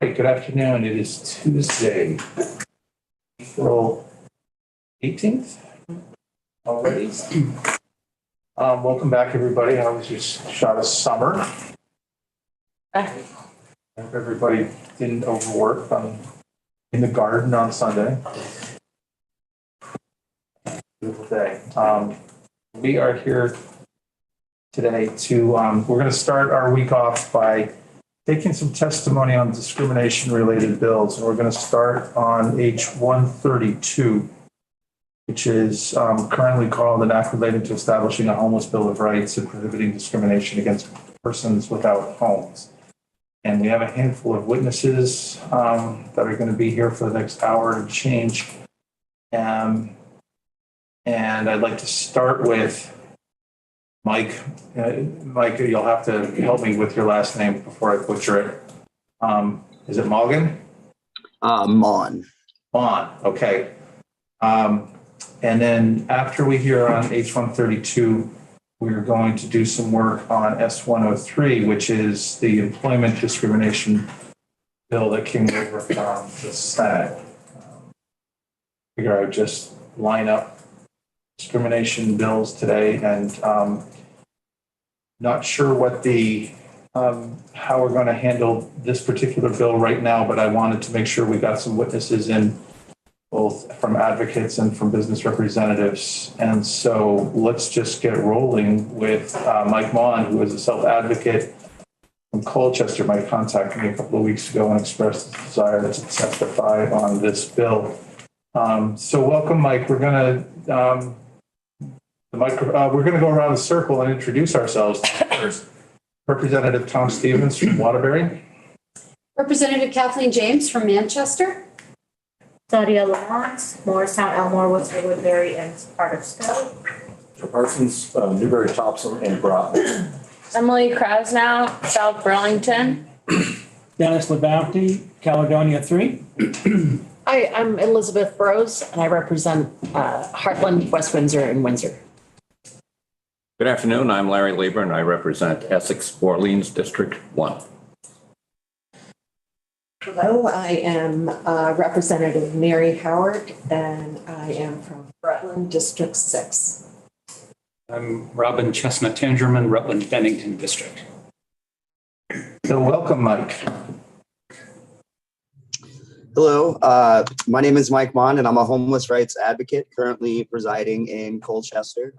Hey, good afternoon. It is Tuesday, April 18th already. Welcome back, everybody. How was your shot of summer? I hope everybody didn't overwork in the garden on Sunday. Beautiful day. We are here today we're going to start our week off by taking some testimony on discrimination-related bills. And we're going to start on H-132, which is currently called an act relating to establishing a homeless bill of rights and prohibiting discrimination against persons without homes. And we have a handful of witnesses that are going to be here for the next hour and change. And I'd like to start with Mike. Mike, you'll have to help me with your last name before I butcher it. Is it Morgan? Mon. Mon, okay. And then after we hear on H-132, we're going to do some work on S-103, which is the employment discrimination bill that came over from the Senate. Figure I would just line up discrimination bills today, and not sure what how we're going to handle this particular bill right now, but I wanted to make sure we got some witnesses in, both from advocates and from business representatives. And so let's just get rolling with Mike Mon, who is a self-advocate from Colchester. Mike contacted me a couple of weeks ago and expressed his desire to testify on this bill. So welcome, Mike. We're going to we're going to go around the circle and introduce ourselves. First, Representative Tom Stevens from Waterbury. Representative Kathleen James from Manchester. Claudia Lamont, Morristown, Elmore, Worcester, Woodbury, and part of Stowe. Joe Parsons, Newbury, Topsom, and Groton. Emily Krasnow, South Burlington. Dennis Labounty, Caledonia 3. Hi, I'm Elizabeth Burrows, and I represent Heartland, West Windsor, and Windsor. Good afternoon. I'm Larry Lieber, and I represent Essex Orleans District 1. Hello, I am Representative Mary Howard, and I am from Rutland District 6. I'm Robin Chestnut Tangerman, Rutland Bennington District. So welcome, Mike. Hello, my name is Mike Mon, and I'm a homeless rights advocate currently residing in Colchester.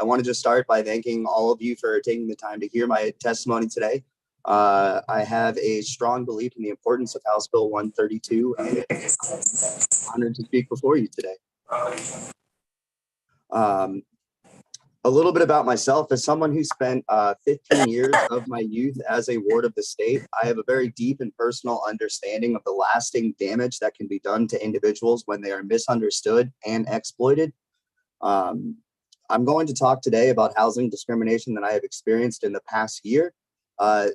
I want to just start by thanking all of you for taking the time to hear my testimony today. I have a strong belief in the importance of House Bill 132, and I'm honored to speak before you today. A little bit about myself. As someone who spent 15 years of my youth as a ward of the state, I have a very deep and personal understanding of the lasting damage that can be done to individuals when they are misunderstood and exploited. I'm going to talk today about housing discrimination that I have experienced in the past year.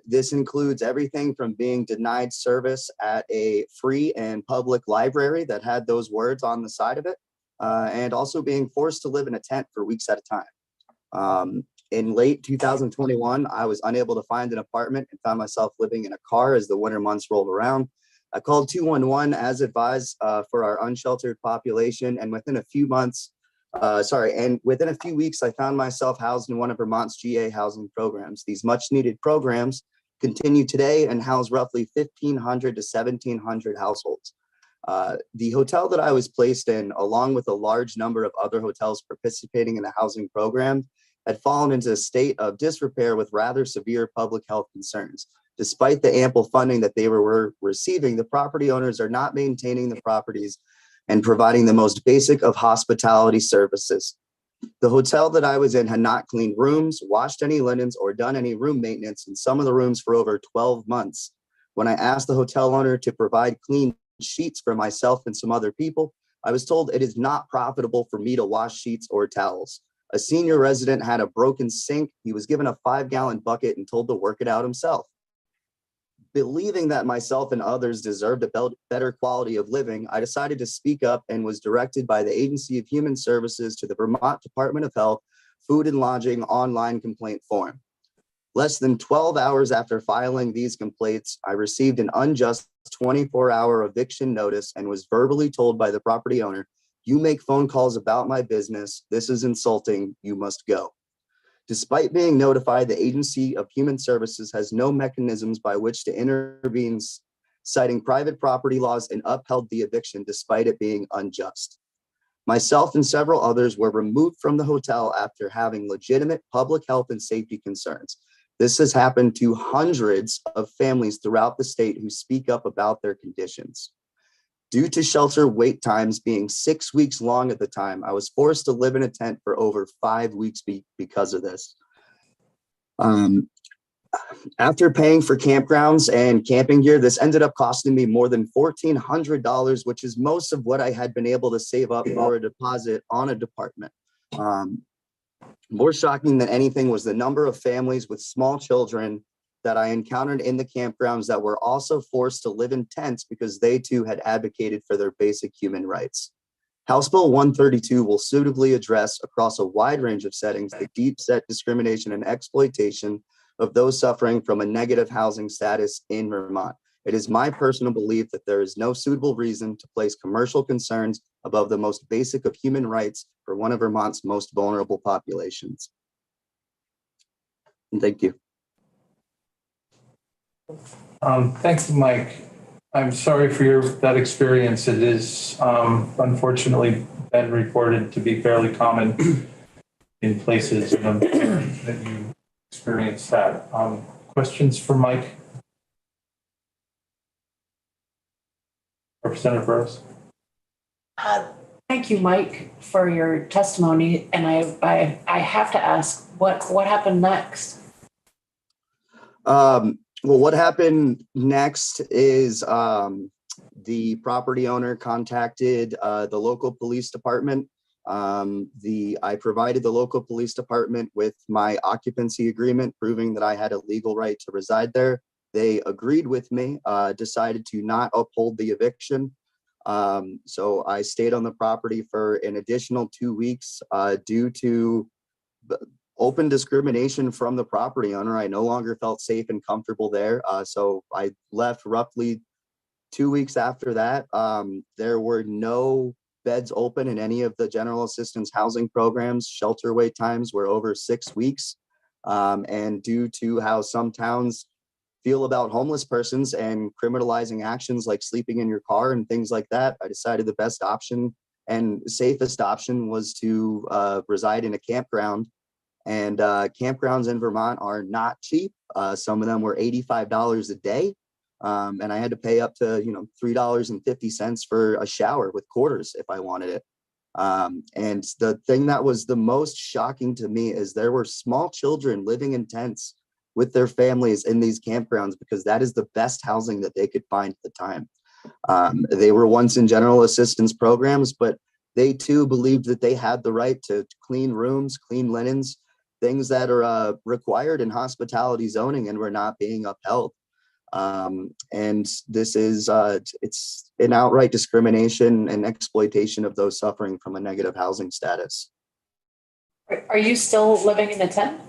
This includes everything from being denied service at a free and public library that had those words on the side of it, and also being forced to live in a tent for weeks at a time. In late 2021, I was unable to find an apartment and found myself living in a car as the winter months rolled around. I called 211 as advised for our unsheltered population, and within a few weeks, I found myself housed in one of Vermont's GA housing programs. These much needed programs continue today and house roughly 1,500 to 1,700 households. The hotel that I was placed in, along with a large number of other hotels participating in the housing program, had fallen into a state of disrepair with rather severe public health concerns. Despite the ample funding that they were receiving, the property owners are not maintaining the properties and providing the most basic of hospitality services. The hotel that I was in had not cleaned rooms, washed any linens, or done any room maintenance in some of the rooms for over 12 months. When I asked the hotel owner to provide clean sheets for myself and some other people, I was told it is not profitable for me to wash sheets or towels. A senior resident had a broken sink. He was given a 5-gallon bucket and told to work it out himself. Believing that myself and others deserved a better quality of living, I decided to speak up and was directed by the Agency of Human Services to the Vermont Department of Health Food and Lodging online complaint form. Less than 12 hours after filing these complaints, I received an unjust 24-hour eviction notice and was verbally told by the property owner, "You make phone calls about my business. This is insulting. You must go." Despite being notified, the Agency of Human Services has no mechanisms by which to intervene, citing private property laws, and upheld the eviction despite it being unjust. Myself and several others were removed from the hotel after having legitimate public health and safety concerns. This has happened to hundreds of families throughout the state who speak up about their conditions. Due to shelter wait times being 6 weeks long at the time, I was forced to live in a tent for over 5 weeks because of this. After paying for campgrounds and camping gear, this ended up costing me more than $1,400, which is most of what I had been able to save up for a deposit on a department. More shocking than anything was the number of families with small children that I encountered in the campgrounds that were also forced to live in tents because they too had advocated for their basic human rights. House Bill 132 will suitably address across a wide range of settings the deep-set discrimination and exploitation of those suffering from a negative housing status in Vermont. It is my personal belief that there is no suitable reason to place commercial concerns above the most basic of human rights for one of Vermont's most vulnerable populations. And thank you. Thanks, Mike. I'm sorry for that experience. It is unfortunately been reported to be fairly common in places that you experienced that. Questions for Mike? Representative Rose? Thank you, Mike, for your testimony. And I have to ask, what happened next? Well, what happened next is the property owner contacted the local police department. I provided the local police department with my occupancy agreement proving that I had a legal right to reside there. They agreed with me, decided to not uphold the eviction. So I stayed on the property for an additional 2 weeks due to open discrimination from the property owner. I no longer felt safe and comfortable there. So I left roughly 2 weeks after that. There were no beds open in any of the general assistance housing programs. Shelter wait times were over 6 weeks. And due to how some towns feel about homeless persons and criminalizing actions like sleeping in your car and things like that, I decided the best option and safest option was to reside in a campground. And campgrounds in Vermont are not cheap. Some of them were $85 a day. And I had to pay up to, $3.50 for a shower with quarters if I wanted it. And the thing that was the most shocking to me is there were small children living in tents with their families in these campgrounds because that is the best housing that they could find at the time. They were once in general assistance programs, but they too believed that they had the right to clean rooms, clean linens, things that are required in hospitality zoning and were not being upheld. And this is, it's an outright discrimination and exploitation of those suffering from a negative housing status. Are you still living in the tent?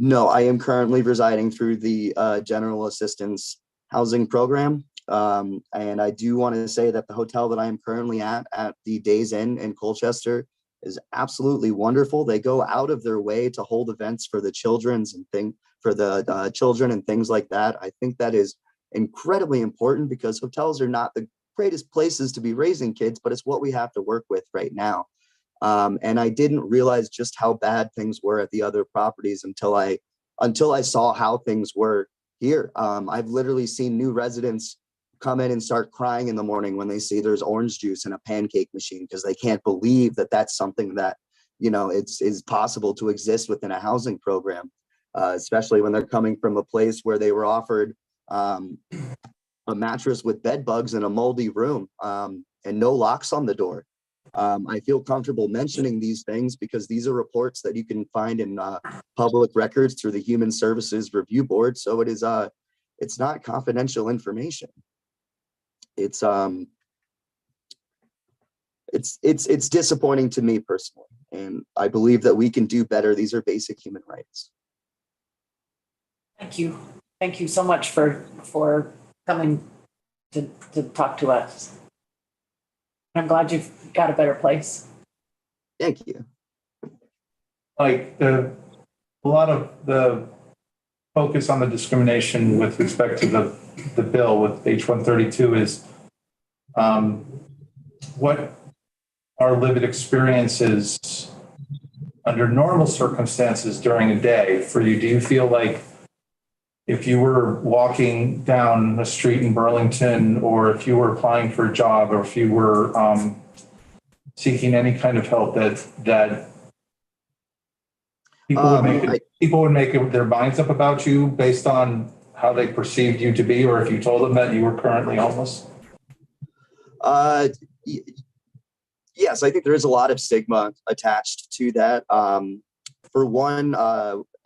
No, I am currently residing through the general assistance housing program. And I do want to say that the hotel that I am currently at the Days Inn in Colchester is absolutely wonderful. They go out of their way to hold events for the children's and children and things like that. I think that is incredibly important because hotels are not the greatest places to be raising kids, but it's what we have to work with right now. And I didn't realize just how bad things were at the other properties until I saw how things were here. I've literally seen new residents come in and start crying in the morning when they see there's orange juice in a pancake machine because they can't believe that that's something that, is possible to exist within a housing program, especially when they're coming from a place where they were offered a mattress with bed bugs in a moldy room and no locks on the door. I feel comfortable mentioning these things because these are reports that you can find in public records through the Human Services Review Board. So it is, it's not confidential information. It's disappointing to me personally, and I believe that we can do better. These are basic human rights. Thank you. Thank you so much for coming to talk to us. I'm glad you've got a better place. Thank you. Like a lot of the focus on the discrimination with respect to the bill with H-132 is what our lived experiences under normal circumstances during a day for you. Do you feel like if you were walking down the street in Burlington, or if you were applying for a job, or if you were seeking any kind of help, that people would make their minds up about you based on how they perceived you to be, or if you told them that you were currently homeless? Yes, I think there is a lot of stigma attached to that. For one,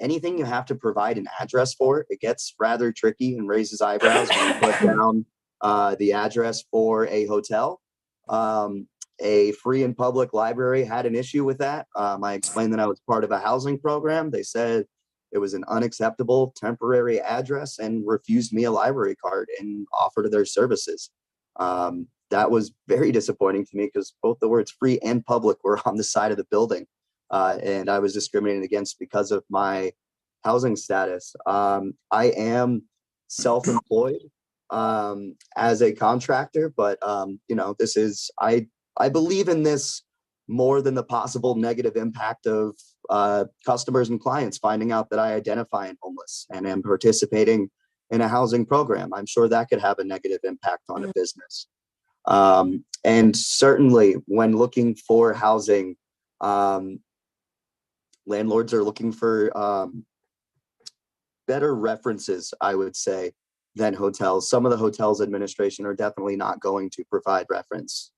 anything you have to provide an address for, it gets rather tricky and raises eyebrows when you put down the address for a hotel. A free and public library had an issue with that. I explained that I was part of a housing program. They said it was an unacceptable temporary address and refused me a library card and offered their services. That was very disappointing to me because both the words free and public were on the side of the building. And I was discriminated against because of my housing status. I am self-employed as a contractor, but this is, I believe in this more than the possible negative impact of customers and clients finding out that I identify as homeless and am participating in a housing program. I'm sure that could have a negative impact on a business. And certainly when looking for housing, landlords are looking for better references, I would say, than hotels. Some of the hotels administration are definitely not going to provide reference.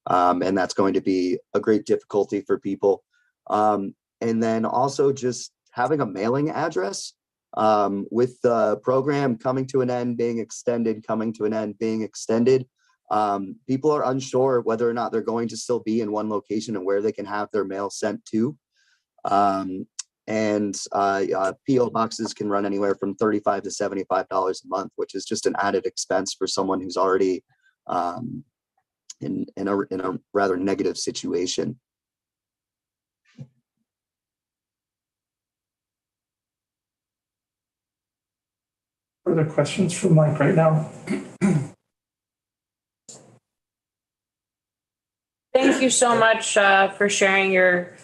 And that's going to be a great difficulty for people. And then also just having a mailing address with the program coming to an end, being extended, coming to an end, being extended. People are unsure whether or not they're going to still be in one location and where they can have their mail sent to. PO boxes can run anywhere from $35 to $75 a month, which is just an added expense for someone who's already in a rather negative situation. Further questions for Mike right now? Thank you so much for sharing your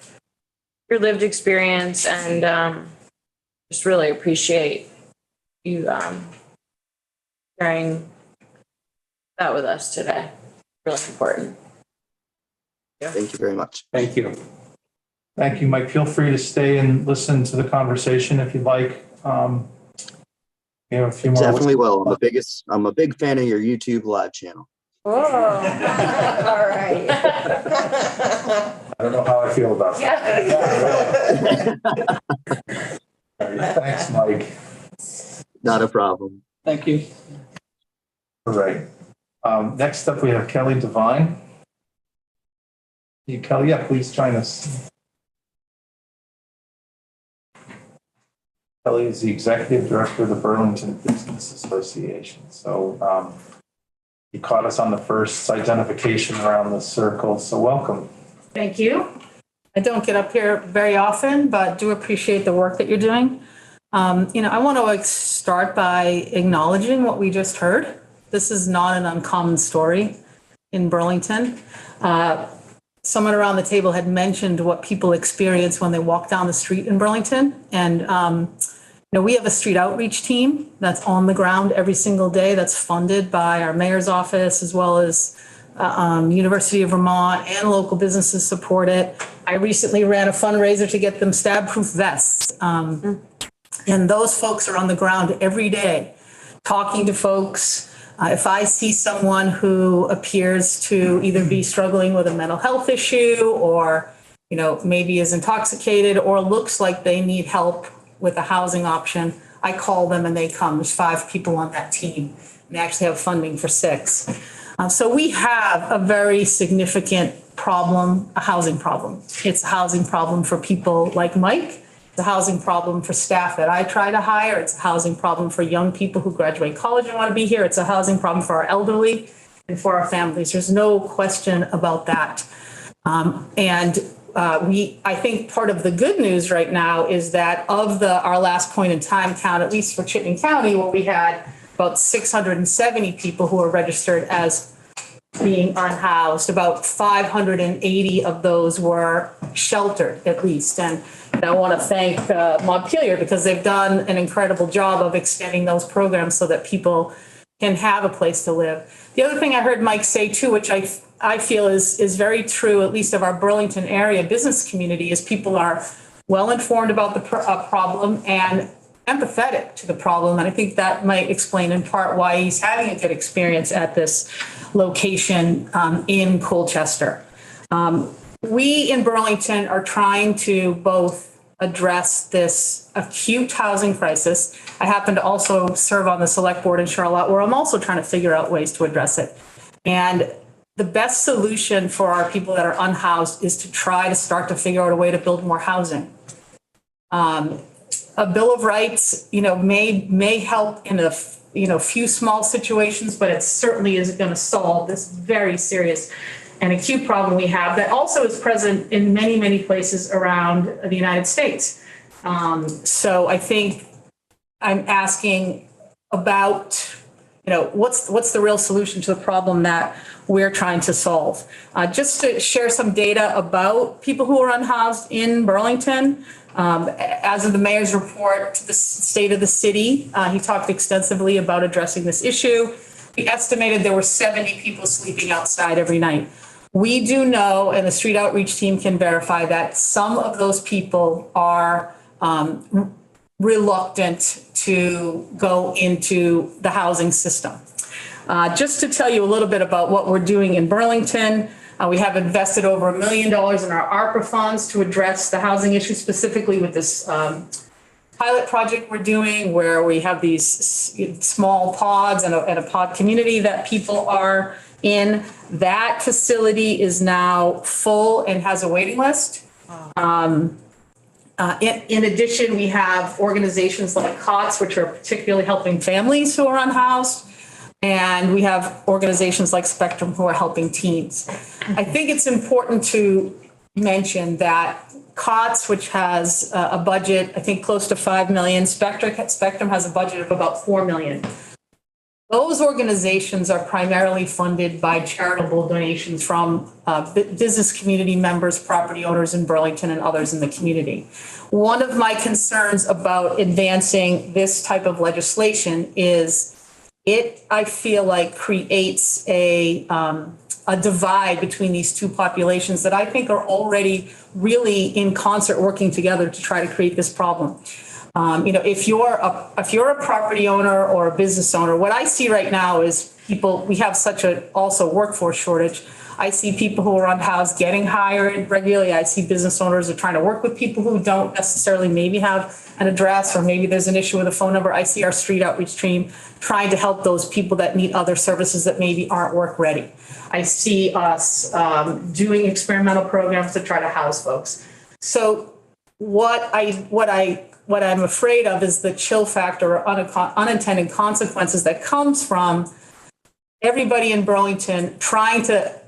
lived experience, and just really appreciate you sharing that with us today. Really important. Thank you very much. Thank you. Thank you, Mike. Feel free to stay and listen to the conversation if you'd like. We have a few more. Definitely will. I'm a big fan of your YouTube live channel. Oh, all right. I don't know how I feel about that. All right, thanks, Mike. Not a problem. Thank you. All right. Next up, we have Kelly Devine. Kelly, yeah, please join us. Kelly is the Executive Director of the Burlington Business Association. So you caught us on the first identification around the circle. So welcome. Thank you. I don't get up here very often, but do appreciate the work that you're doing. I want to start by acknowledging what we just heard. This is not an uncommon story in Burlington. Someone around the table had mentioned what people experience when they walk down the street in Burlington. And, we have a street outreach team that's on the ground every single day that's funded by our mayor's office, as well as University of Vermont, and local businesses support it. I recently ran a fundraiser to get them stab-proof vests. And those folks are on the ground every day talking to folks. If I see someone who appears to either be struggling with a mental health issue, or maybe is intoxicated, or looks like they need help with a housing option, I call them and they come. There's 5 people on that team. They actually have funding for 6. So we have a very significant problem, a housing problem. It's a housing problem for people like Mike It's a housing problem for staff that I try to hire. It's a housing problem for young people who graduate college and want to be here. It's a housing problem for our elderly and for our families. There's no question about that. I think part of the good news right now is that of our last point in time count, at least for Chittenden County, where we had about 670 people who are registered as being unhoused, about 580 of those were sheltered at least. And I want to thank Montpelier because they've done an incredible job of extending those programs so that people can have a place to live. The other thing I heard Mike say too, which I feel is very true, at least of our Burlington area business community, is people are well informed about the problem and empathetic to the problem. And I think that might explain in part why he's having a good experience at this location in Colchester. We in Burlington are trying to both address this acute housing crisis. I happen to also serve on the select board in Charlotte, where I'm also trying to figure out ways to address it. And the best solution for our people that are unhoused is to try to start to figure out a way to build more housing. A Bill of Rights, may help in a few small situations, but it certainly isn't going to solve this very serious and acute problem we have that also is present in many, many places around the United States. So I think I'm asking about, what's the real solution to the problem that we're trying to solve? Just to share some data about people who are unhoused in Burlington. As of the mayor's report to the state of the city, he talked extensively about addressing this issue. We estimated there were 70 people sleeping outside every night. We do know, and the street outreach team can verify, that some of those people are reluctant to go into the housing system. Just to tell you a little bit about what we're doing in Burlington, we have invested over $1 million in our ARPA funds to address the housing issue, specifically with this pilot project we're doing, where we have these small pods and a pod community that people are in. That facility is now full and has a waiting list. In addition, we have organizations like COTS, which are particularly helping families who are unhoused. And we have organizations like Spectrum who are helping teens. I think it's important to mention that COTS, which has a budget, I think close to 5 million, Spectrum has a budget of about 4 million. Those organizations are primarily funded by charitable donations from business community members, property owners in Burlington, and others in the community. One of my concerns about advancing this type of legislation is I feel like, creates a divide between these two populations that I think are already really in concert working together to try to create this problem. If you're a property owner or a business owner, what I see right now is we have such a also workforce shortage. I see people who are unhoused getting hired regularly. I see business owners are trying to work with people who don't necessarily maybe have an address, or maybe there's an issue with a phone number. I see our street outreach team trying to help those people that need other services that maybe aren't work ready. I see us doing experimental programs to try to house folks. So what I'm afraid of is the chill factor or unintended consequences that comes from everybody in Burlington trying to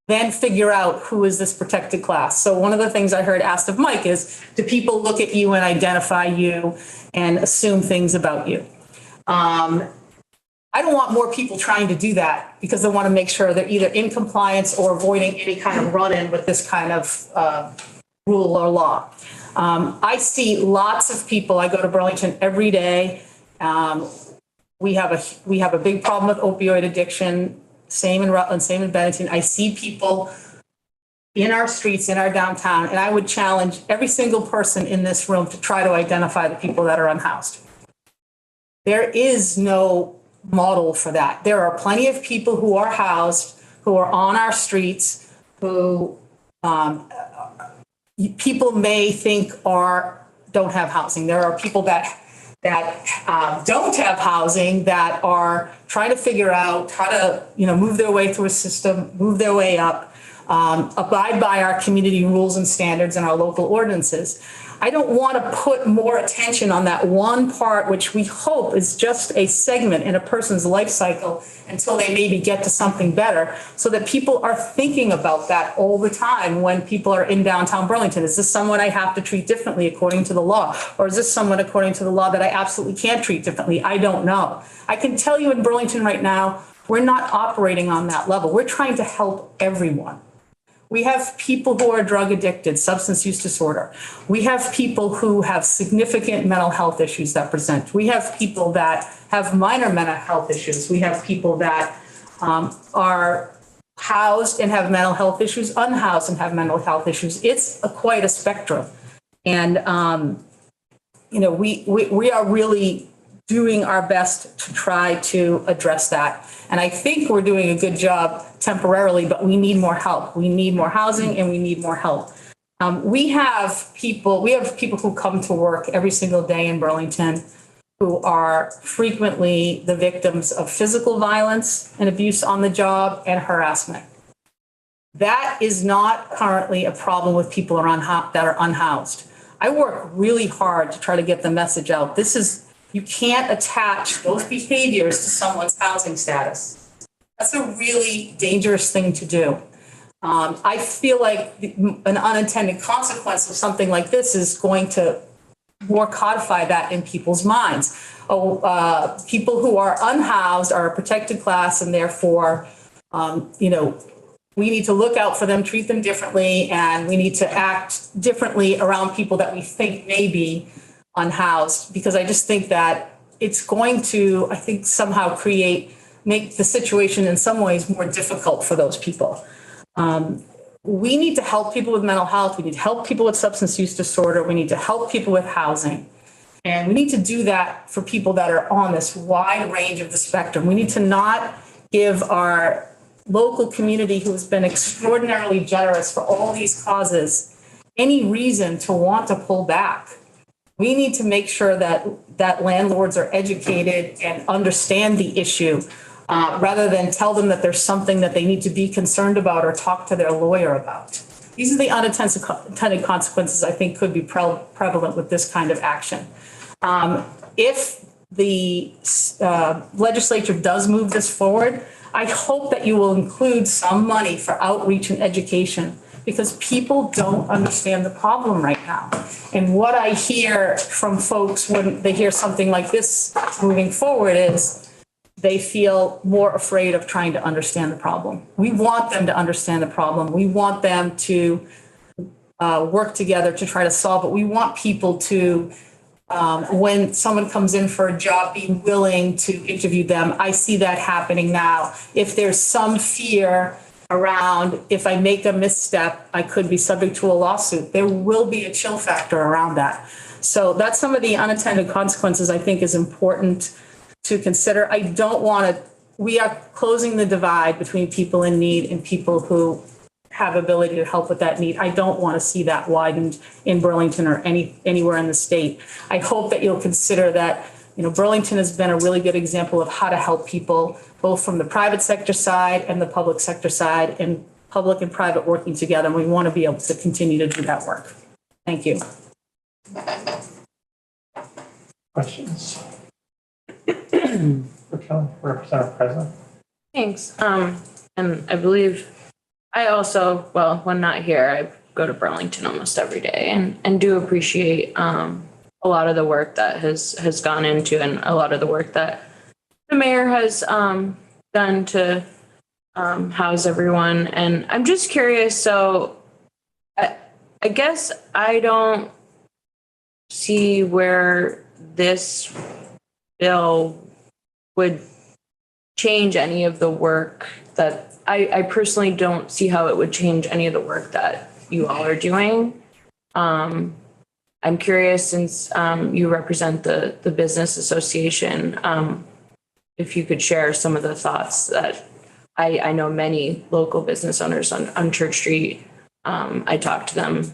then figure out who is this protected class. So one of the things I heard asked of Mike is, do people look at you and identify you and assume things about you? I don't want more people trying to do that because they want to make sure they're either in compliance or avoiding any kind of run-in with this kind of rule or law. I see lots of people. I go to Burlington every day. We have a big problem with opioid addiction. Same in Rutland, same in Bennington. I see people in our streets, in our downtown, and I would challenge every single person in this room to try to identify the people that are unhoused. There is no model for that. There are plenty of people who are housed, who are on our streets, who people may think don't have housing. There are people that don't have housing that are trying to figure out how to, move their way through a system, move their way up, abide by our community rules and standards and our local ordinances. I don't want to put more attention on that one part, which we hope is just a segment in a person's life cycle until they maybe get to something better, so that people are thinking about that all the time when people are in downtown Burlington. Is this someone I have to treat differently according to the law? Or is this someone according to the law that I absolutely can't treat differently? I don't know. I can tell you in Burlington right now, we're not operating on that level. We're trying to help everyone. We have people who are drug addicted, substance use disorder. We have people who have significant mental health issues that present. We have people that have minor mental health issues. We have people that are housed and have mental health issues, unhoused and have mental health issues. It's quite a spectrum. And, we are really doing our best to try to address that. And I think we're doing a good job temporarily, but we need more help. We need more housing and we need more help. We have people who come to work every single day in Burlington who are frequently the victims of physical violence and abuse on the job and harassment. That is not currently a problem with people that are unhoused. I work really hard to try to get the message out. You can't attach those behaviors to someone's housing status. That's a really dangerous thing to do. I feel like an unintended consequence of something like this is going to more codify that in people's minds. People who are unhoused are a protected class, and therefore, we need to look out for them, treat them differently, and we need to act differently around people that we think may be unhoused, because I just think that it's going to, somehow make the situation in some ways more difficult for those people. We need to help people with mental health. We need to help people with substance use disorder. We need to help people with housing. And we need to do that for people that are on this wide range of the spectrum. We need to not give our local community, who has been extraordinarily generous for all these causes, any reason to want to pull back. We need to make sure that landlords are educated and understand the issue, rather than tell them that there's something that they need to be concerned about or talk to their lawyer about. These are the unintended consequences I think could be prevalent with this kind of action. If the legislature does move this forward, I hope that you will include some money for outreach and education, because people don't understand the problem right now. And what I hear from folks when they hear something like this moving forward is they feel more afraid of trying to understand the problem. We want them to understand the problem. We want them to work together to try to solve it. We want people to, when someone comes in for a job, be willing to interview them. I see that happening now. If there's some fear around, if I make a misstep, I could be subject to a lawsuit, there will be a chill factor around that. So that's some of the unintended consequences I think is important to consider. I don't want to, we are closing the divide between people in need and people who have ability to help with that need. I don't want to see that widened in Burlington or anywhere in the state. I hope that you'll consider that, Burlington has been a really good example of how to help people, both from the private sector side and the public sector side, and public and private working together. And we want to be able to continue to do that work. Thank you. Questions? For Kelly, Representative President. Thanks. And I believe I also, when not here, I go to Burlington almost every day and do appreciate a lot of the work that has gone into, and a lot of the work that the mayor has done to house everyone. And I'm just curious, so I guess I don't see where this bill would change any of the work that I personally don't see how it would change any of the work that you all are doing. I'm curious, since you represent the business association, if you could share some of the thoughts that I know many local business owners on Church Street. I talk to them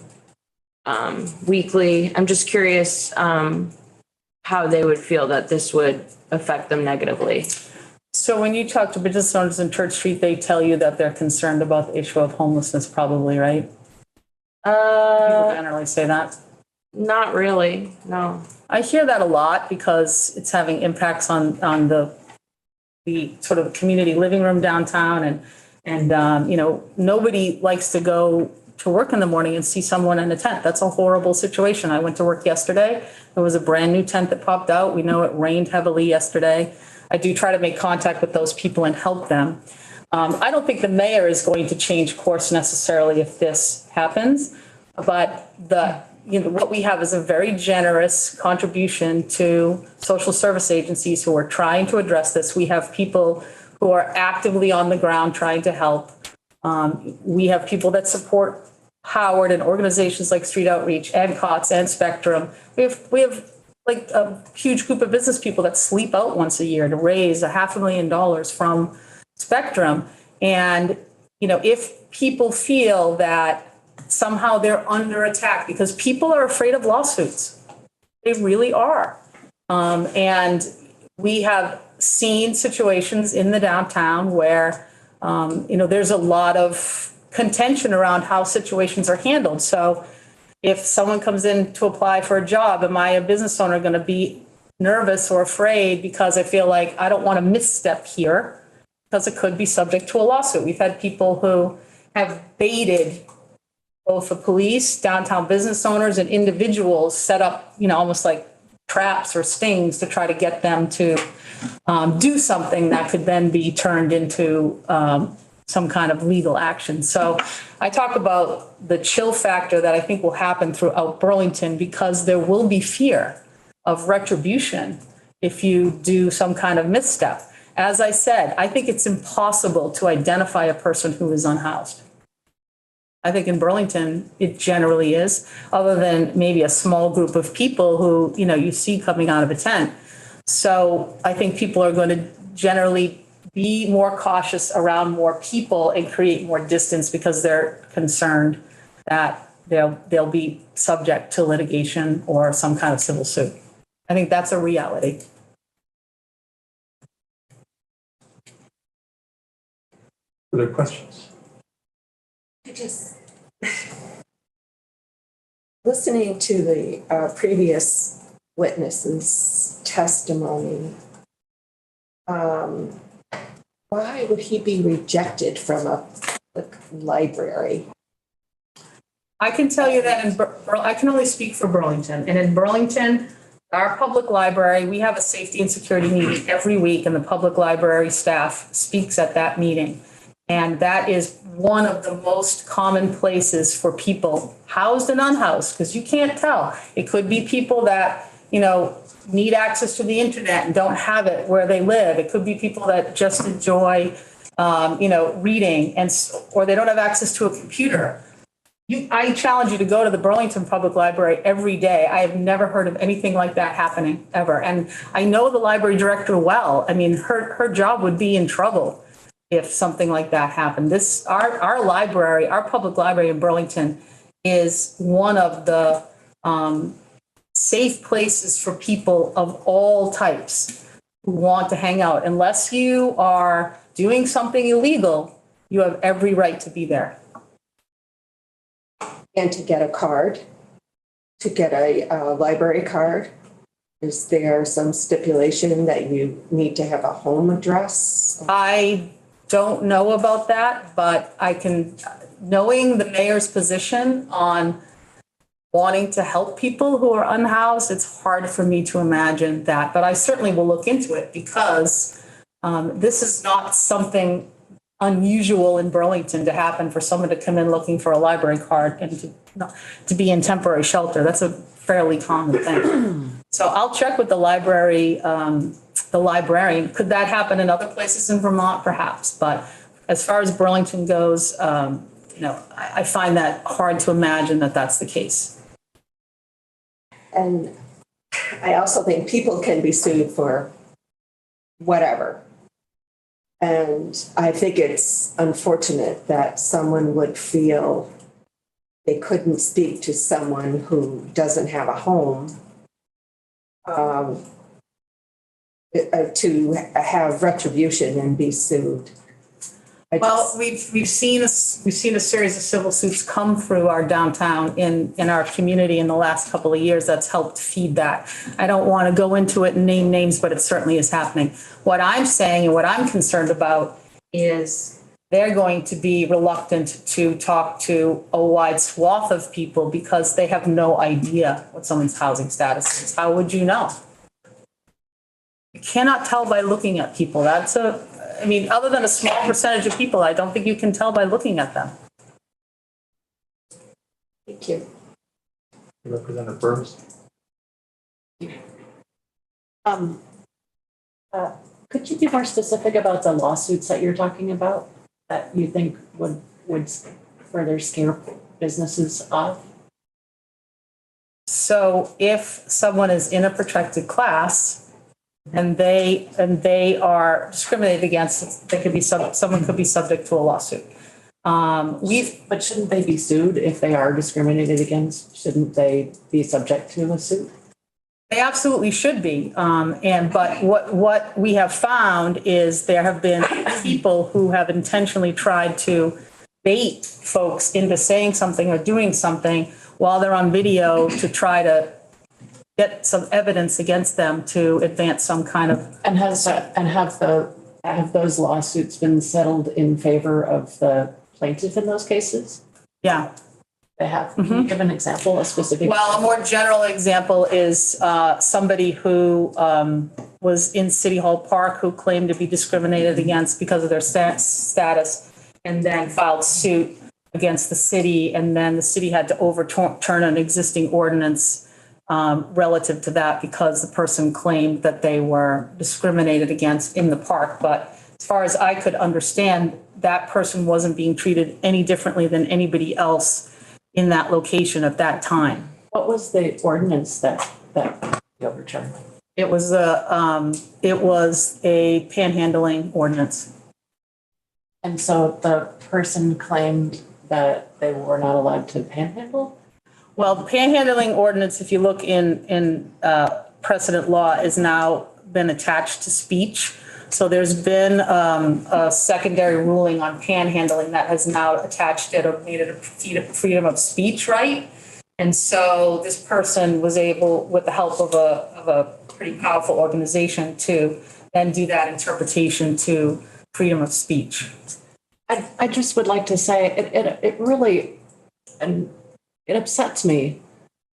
weekly. I'm just curious how they would feel that this would affect them negatively. So when you talk to business owners in Church Street, they tell you that they're concerned about the issue of homelessness, probably, right? People generally say that. Not really, no. I hear that a lot because it's having impacts on the sort of community living room downtown and you know, nobody likes to go to work in the morning and see someone in a tent. That's a horrible situation. I went to work yesterday. There was a brand new tent that popped out. We know it rained heavily yesterday. I do try to make contact with those people and help them. I don't think the mayor is going to change course necessarily if this happens, but what we have is a very generous contribution to social service agencies who are trying to address this. We have people who are actively on the ground trying to help. We have people that support Howard and organizations like Street Outreach and COTS and Spectrum. We have like a huge group of business people that sleep out once a year to raise $500,000 from Spectrum. And, you know, if people feel that somehow they're under attack, because people are afraid of lawsuits, they really are. And we have seen situations in the downtown where, you know, there's a lot of contention around how situations are handled. So if someone comes in to apply for a job, am I a business owner going to be nervous or afraid because I feel like I don't want to misstep here because it could be subject to a lawsuit? We've had people who have baited both the police, downtown business owners, and individuals set up, you know, almost like traps or stings to try to get them to do something that could then be turned into some kind of legal action. So I talk about the chill factor that I think will happen throughout Burlington because there will be fear of retribution if you do some kind of misstep. As I said, I think it's impossible to identify a person who is unhoused. I think in Burlington, it generally is, other than maybe a small group of people who, you know, you see coming out of a tent. So I think people are going to generally be more cautious around more people and create more distance because they're concerned that they'll be subject to litigation or some kind of civil suit. I think that's a reality. Other questions? Just listening to the previous witness's testimony, why would he be rejected from a public library? I can tell you that I can only speak for Burlington. And in Burlington, our public library, we have a safety and security meeting every week, and the public library staff speaks at that meeting. And that is one of the most common places for people, housed and unhoused, because you can't tell. It could be people that, you know, need access to the internet and don't have it where they live. It could be people that just enjoy, you know, reading or they don't have access to a computer. I challenge you to go to the Burlington Public Library every day. I have never heard of anything like that happening ever. And I know the library director well. I mean, her job would be in trouble if something like that happened. Our library, our public library in Burlington is one of the safe places for people of all types who want to hang out. Unless you are doing something illegal, you have every right to be there. And to get a card, to get a library card, is there some stipulation that you need to have a home address? I don't know about that, but I can, knowing the mayor's position on wanting to help people who are unhoused, it's hard for me to imagine that. But I certainly will look into it because this is not something unusual in Burlington to happen for someone to come in looking for a library card and to be in temporary shelter. That's a fairly common thing. So I'll check with the library, the librarian. Could that happen in other places in Vermont? Perhaps. But as far as Burlington goes, you know, I find that hard to imagine that that's the case. And I also think people can be sued for whatever. And I think it's unfortunate that someone would feel they couldn't speak to someone who doesn't have a home to have retribution and be sued. Well, we've seen a series of civil suits come through our downtown in our community in the last couple of years that's helped feed that. I don't want to go into it and name names, but it certainly is happening. What I'm saying and what I'm concerned about is they're going to be reluctant to talk to a wide swath of people because they have no idea what someone's housing status is. How would you know? You cannot tell by looking at people. Other than a small percentage of people, I don't think you can tell by looking at them. Thank you. Representative Burns? Could you be more specific about the lawsuits that you're talking about that you think would further scare businesses off? So if someone is in a protected class and they are discriminated against, someone could be subject to a lawsuit. But shouldn't they be sued if they are discriminated against? Shouldn't they be subject to a suit? They absolutely should be. But what we have found is there have been people who have intentionally tried to bait folks into saying something or doing something while they're on video to try to get some evidence against them to advance some kind of. And have those lawsuits been settled in favor of the plaintiff in those cases? Yeah. They have. Can you give an example, a specific? Well, a more general example is somebody who was in City Hall Park who claimed to be discriminated against because of their status and then filed suit against the city. And then the city had to overturn an existing ordinance relative to that because the person claimed that they were discriminated against in the park. But as far as I could understand, that person wasn't being treated any differently than anybody else in that location at that time. What was the ordinance that you overturned? It was a panhandling ordinance. And so the person claimed that they were not allowed to panhandle? Well, the panhandling ordinance, if you look in precedent law, is now been attached to speech. So there's been a secondary ruling on panhandling that has now attached it or made it a freedom of speech right. And so this person was able, with the help of a pretty powerful organization, to then do that interpretation to freedom of speech. I just would like to say it really, and it upsets me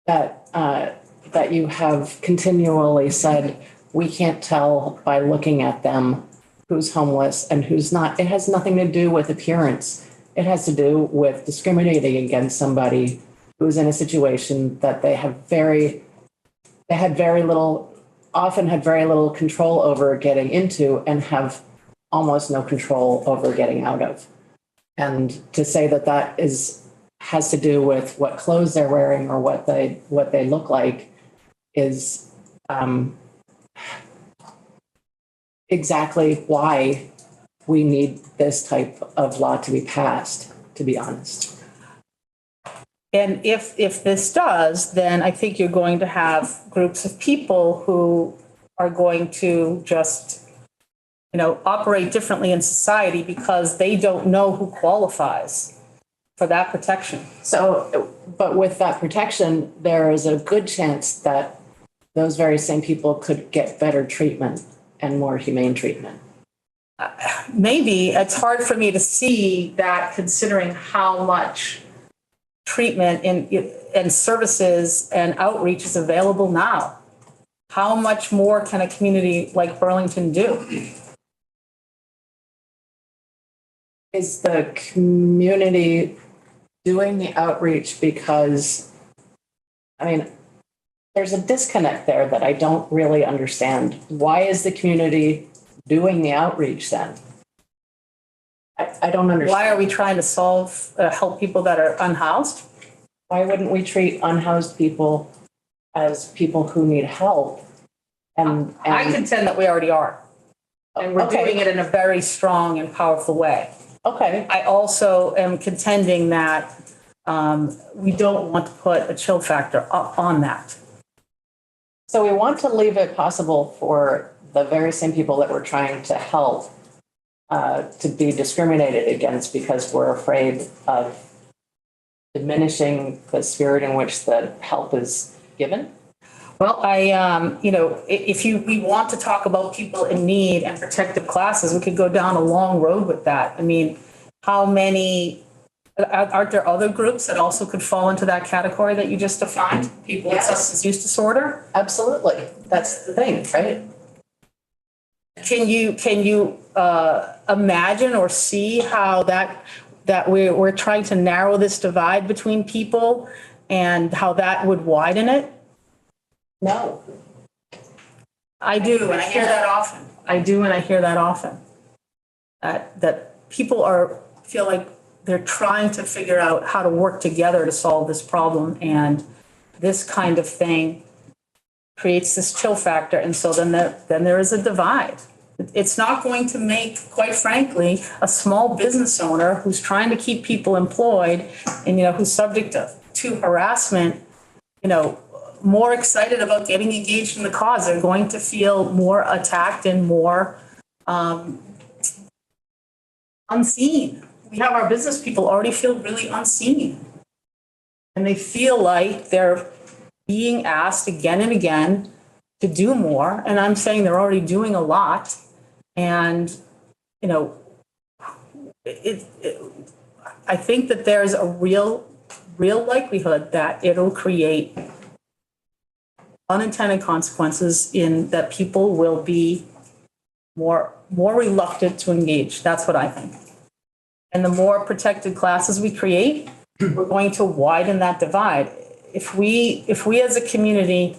that that you have continually said we can't tell by looking at them who's homeless and who's not. It has nothing to do with appearance. It has to do with discriminating against somebody who's in a situation that often had very little control over getting into and have almost no control over getting out of. And to say that has to do with what clothes they're wearing or what they look like is exactly why we need this type of law to be passed, to be honest. And if this does, then I think you're going to have groups of people who are going to just, operate differently in society because they don't know who qualifies for that protection. So, but with that protection, there is a good chance that those very same people could get better treatment and more humane treatment. Maybe. It's hard for me to see that considering how much treatment and services and outreach is available now. How much more can a community like Burlington do? Is the community doing the outreach because, there's a disconnect there that I don't really understand. Why is the community doing the outreach then? I don't understand. Why are we trying to help people that are unhoused? Why wouldn't we treat unhoused people as people who need help? And I contend that we already are. And we're doing it in a very strong and powerful way. Okay. I also am contending that we don't want to put a chill factor on that. So we want to leave it possible for the very same people that we're trying to help to be discriminated against because we're afraid of diminishing the spirit in which the help is given? Well, if we want to talk about people in need and protected classes, we could go down a long road with that. I mean, how many, aren't there other groups that also could fall into that category that you just defined? People with Yes. substance use disorder? Absolutely. That's the thing, right? Can you imagine or see how that we're trying to narrow this divide between people and how that would widen it? No. I do, and I hear that often. I do, and I hear that often. That people feel like they're trying to figure out how to work together to solve this problem, and this kind of thing creates this chill factor, and so then there is a divide. It's not going to make, quite frankly, a small business owner who's trying to keep people employed and, who's subject to harassment, more excited about getting engaged in the cause. They're going to feel more attacked and more unseen. We have our business people already feel really unseen. And they feel like they're being asked again and again to do more. And I'm saying they're already doing a lot. And, I think that there's a real likelihood that it'll create unintended consequences in that people will be more reluctant to engage. That's what I think. And the more protected classes we create, we're going to widen that divide. If we as a community,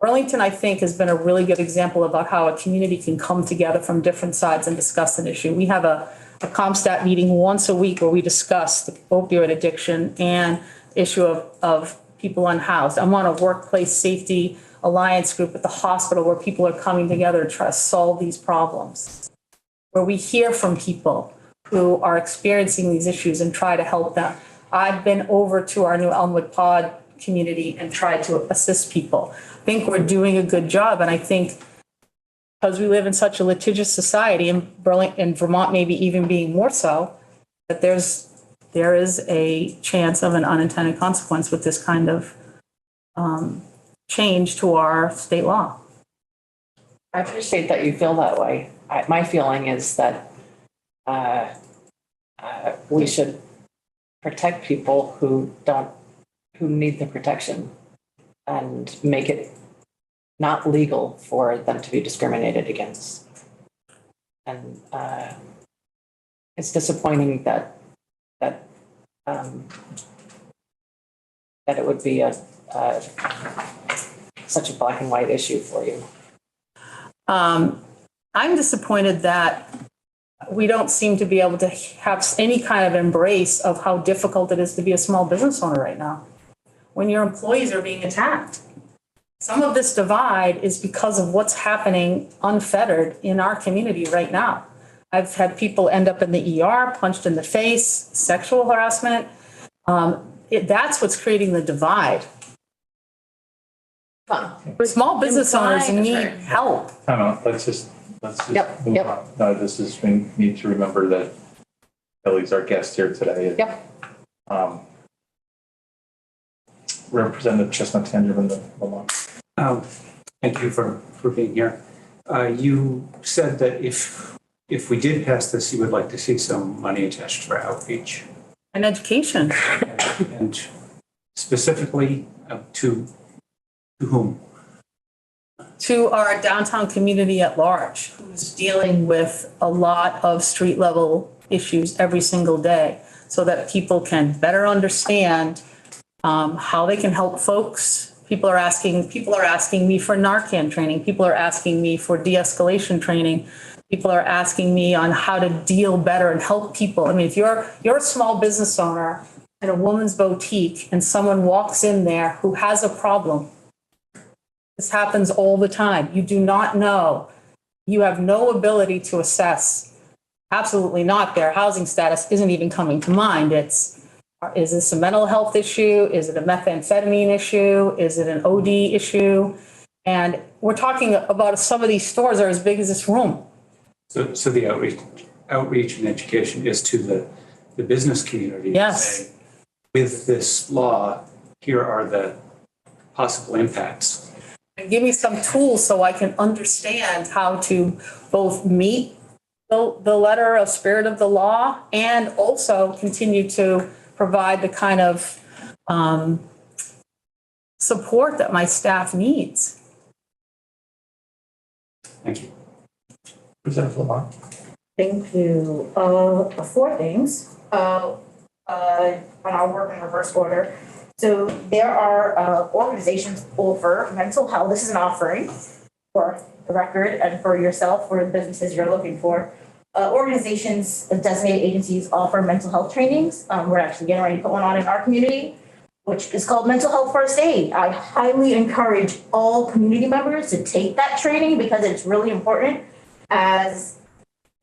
Burlington, I think, has been a really good example about how a community can come together from different sides and discuss an issue. We have a ComStat meeting once a week where we discuss the opioid addiction and issue of people unhoused. I'm on a workplace safety alliance group at the hospital where people are coming together to try to solve these problems, where we hear from people who are experiencing these issues and try to help them. I've been over to our new Elmwood Pod community and tried to assist people. I think we're doing a good job, and I think because we live in such a litigious society, in Vermont maybe even being more so, that there is a chance of an unintended consequence with this kind of change to our state law. I appreciate that you feel that way. My feeling is that we should protect people who need the protection and make it not legal for them to be discriminated against. And it's disappointing that it would be such a black and white issue for you. I'm disappointed that we don't seem to be able to have any kind of embrace of how difficult it is to be a small business owner right now when your employees are being attacked. Some of this divide is because of what's happening unfettered in our community right now. I've had people end up in the ER, punched in the face, sexual harassment. That's what's creating the divide. Small business owners need help. I don't know, let's just Yep, move yep. on. No, we need to remember that Kelly's our guest here today. Yep. Representative Chestnut Tangerman, Vermont. Thank you for being here. You said that if we did pass this, you would like to see some money attached for outreach. And education. And specifically to whom? To our downtown community at large, who's dealing with a lot of street level issues every single day, so that people can better understand how they can help folks. People are asking me for Narcan training. People are asking me for de-escalation training. People are asking me on how to deal better and help people. I mean, if you're a small business owner in a woman's boutique and someone walks in there who has a problem, this happens all the time. You do not know. You have no ability to assess. Absolutely not. Their housing status isn't even coming to mind. Is this a mental health issue? Is it a methamphetamine issue? Is it an OD issue? And we're talking about some of these stores are as big as this room. So the outreach and education is to the business community. to Yes. say, with this law, here are the possible impacts. And give me some tools so I can understand how to both meet the letter of spirit of the law and also continue to provide the kind of support that my staff needs. Thank you. Representative Lamont. Thank you. Four things. And I'll work in reverse order. So there are organizations over mental health. This is an offering for the record and for yourself, for the businesses you're looking for. Organizations, designated agencies offer mental health trainings. We're actually getting ready to put one on in our community, which is called Mental Health First Aid. I highly encourage all community members to take that training because it's really important, as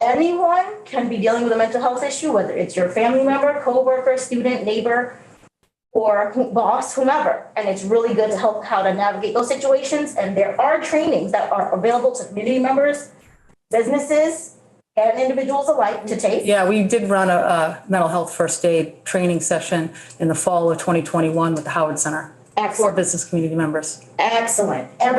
anyone can be dealing with a mental health issue, whether it's your family member, coworker, student, neighbor, or boss, whomever. And it's really good to help how to navigate those situations. And there are trainings that are available to community members, businesses, and individuals alike to take. Yeah, we did run a mental health first aid training session in the fall of 2021 with the Howard Center for Excellent. business community members. Excellent. And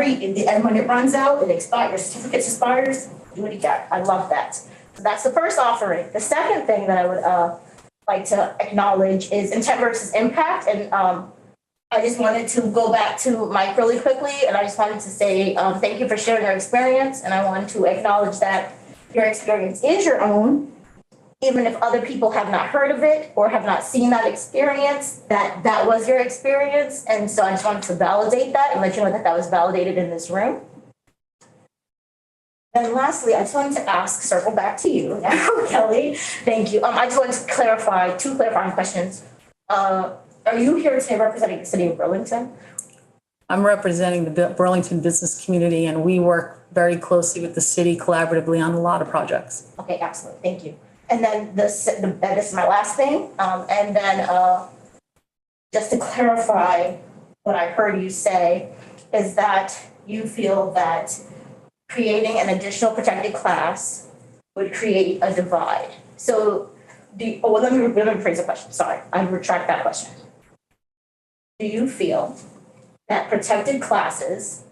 when it runs out, it expires, your certificate expires, do it again. I love that. So that's the first offering. The second thing that I would like to acknowledge is intent versus impact. And I just wanted to go back to Mike really quickly. And I just wanted to say thank you for sharing your experience. And I want to acknowledge that your experience is your own, even if other people have not heard of it or have not seen that experience, that was your experience. And so I just wanted to validate that and let you know that that was validated in this room. And lastly, I just wanted to ask, circle back to you now, Kelly. Thank you. I just wanted to clarify, two clarifying questions. Are you here today representing the city of Burlington? I'm representing the Burlington business community, and we work very closely with the city collaboratively on a lot of projects. Okay, excellent. Thank you. And then this is my last thing. And then just to clarify what I heard you say is that you feel that creating an additional protected class would create a divide. So let me rephrase the question. Sorry, I retract that question. Do you feel that protected classes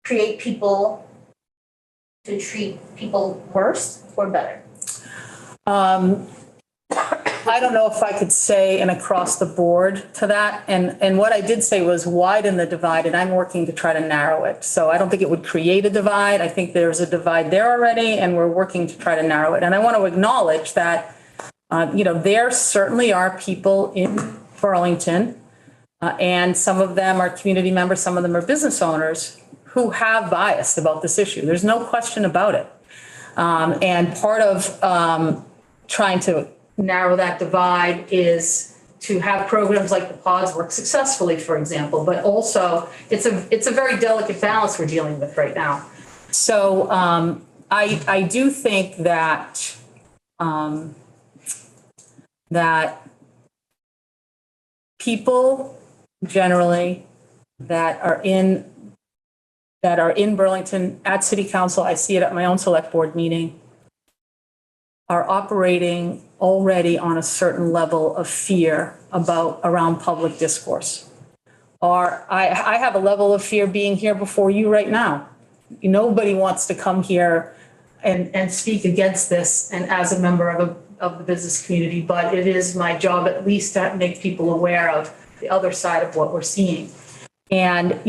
create people to treat people worse or better? I don't know if I could say an across the board to that. And what I did say was widen the divide, and I'm working to try to narrow it. So I don't think it would create a divide. I think there's a divide there already, and we're working to try to narrow it. And I want to acknowledge that, there certainly are people in Burlington, and some of them are community members, some of them are business owners who have bias about this issue. There's no question about it. And part of trying to narrow that divide is to have programs like the pods work successfully, for example, but also it's a very delicate balance we're dealing with right now. So I do think that that people generally that are in Burlington at City Council, I see it at my own select board meeting, are operating already on a certain level of fear around public discourse. Or I have a level of fear being here before you right now. Nobody wants to come here and speak against this and as a member of the business community, but it is my job at least to make people aware of the other side of what we're seeing. And,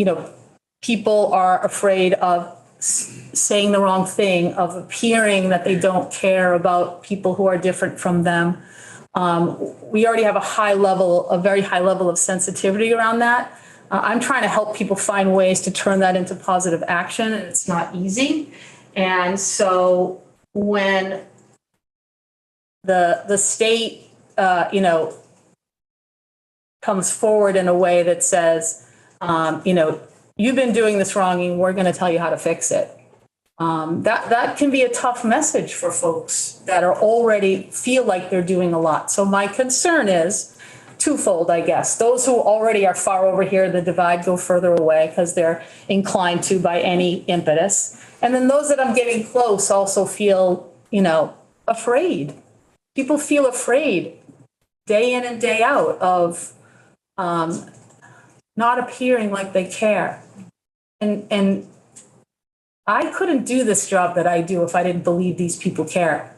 people are afraid of saying the wrong thing, of appearing that they don't care about people who are different from them. We already have a very high level of sensitivity around that. I'm trying to help people find ways to turn that into positive action, and it's not easy. And so when the state, comes forward in a way that says, you've been doing this wrong and we're going to tell you how to fix it. That can be a tough message for folks that are already feel like they're doing a lot. So my concern is twofold, I guess. Those who already are far over here, the divide go further away because they're inclined to by any impetus. And then those that I'm getting close also feel, afraid. People feel afraid day in and day out of not appearing like they care. And I couldn't do this job that I do if I didn't believe these people care.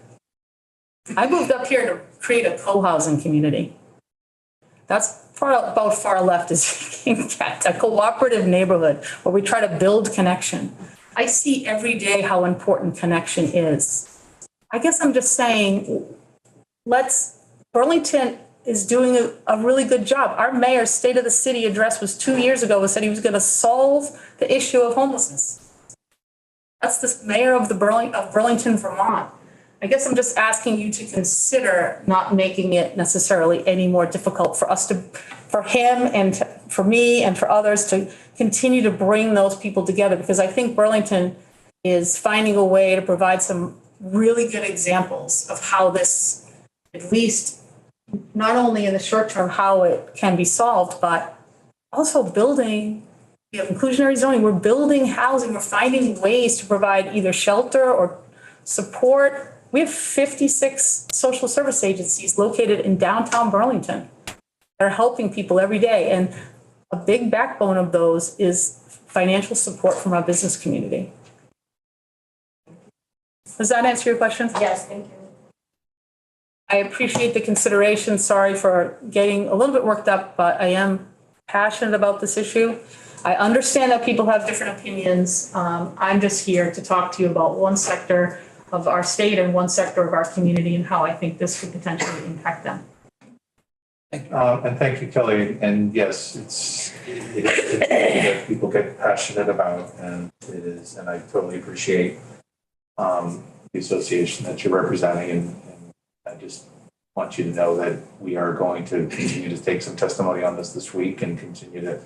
I moved up here to create a co-housing community. That's about far left as you can get, a cooperative neighborhood where we try to build connection. I see every day how important connection is. I guess I'm just saying, Burlington is doing a really good job. Our mayor's State of the City address was 2 years ago, and said he was going to solve the issue of homelessness. That's the mayor of Burlington, Vermont. I guess I'm just asking you to consider not making it necessarily any more difficult for him and for me and for others to continue to bring those people together, because I think Burlington is finding a way to provide some really good examples of how this, at least not only in the short term, how it can be solved, but also building, you know, inclusionary zoning. We're building housing. We're finding ways to provide either shelter or support. We have 56 social service agencies located in downtown Burlington that are helping people every day. And a big backbone of those is financial support from our business community. Does that answer your question? Yes, thank you. I appreciate the consideration. Sorry for getting a little bit worked up, but I am passionate about this issue. I understand that people have different opinions. I'm just here to talk to you about one sector of our state and one sector of our community and how I think this could potentially impact them. And thank you, Kelly. And yes, it's that people get passionate about, and it is, and I totally appreciate the association that you're representing. And I just want you to know that we are going to continue to take some testimony on this week and continue to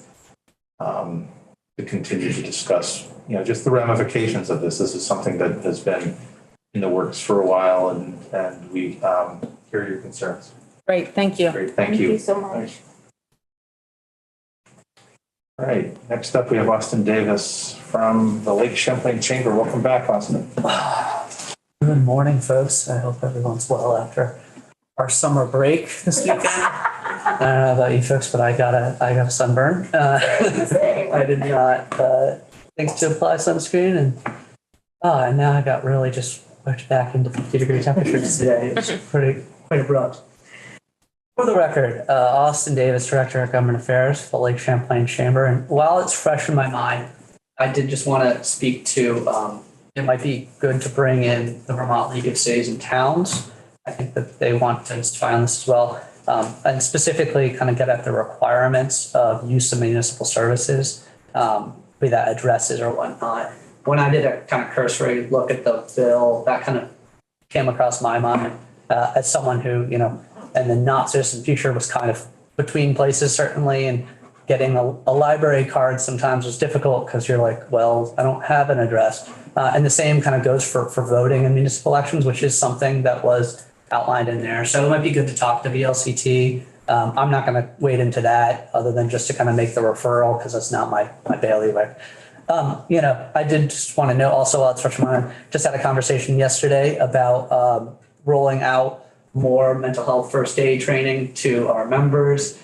continue to discuss, you know, just the ramifications of this. This is something that has been in the works for a while, and we hear your concerns. Great, thank you. Great, thank you. Thank you so much. All right, next up we have Austin Davis from the Lake Champlain Chamber. Welcome back, Austin. Good morning, folks. I hope everyone's well after our summer break this weekend. I don't know about you folks, but I got a sunburn. I did not think to apply sunscreen, and now I got really just pushed back into 50-degree temperatures today. It's quite abrupt. For the record, Austin Davis, Director of Government Affairs for Lake Champlain Chamber. And while it's fresh in my mind, I did just want to speak to, it might be good to bring in the Vermont League of Cities and Towns. I think that they want to testify on this as well. And specifically kind of get at the requirements of use of municipal services, be that addresses or whatnot. When I did a kind of cursory look at the bill, that kind of came across my mind as someone who, you know, in the not so distant future was kind of between places, certainly, and getting a library card sometimes was difficult because you're like, well, I don't have an address. And the same kind of goes for voting in municipal elections, which is something that was outlined in there. So it might be good to talk to VLCT. I'm not going to wade into that other than just to kind of make the referral because that's not my bailiwick. You know, I did just want to note also, while it's fresh in my mind, just had a conversation yesterday about rolling out more mental health first aid training to our members.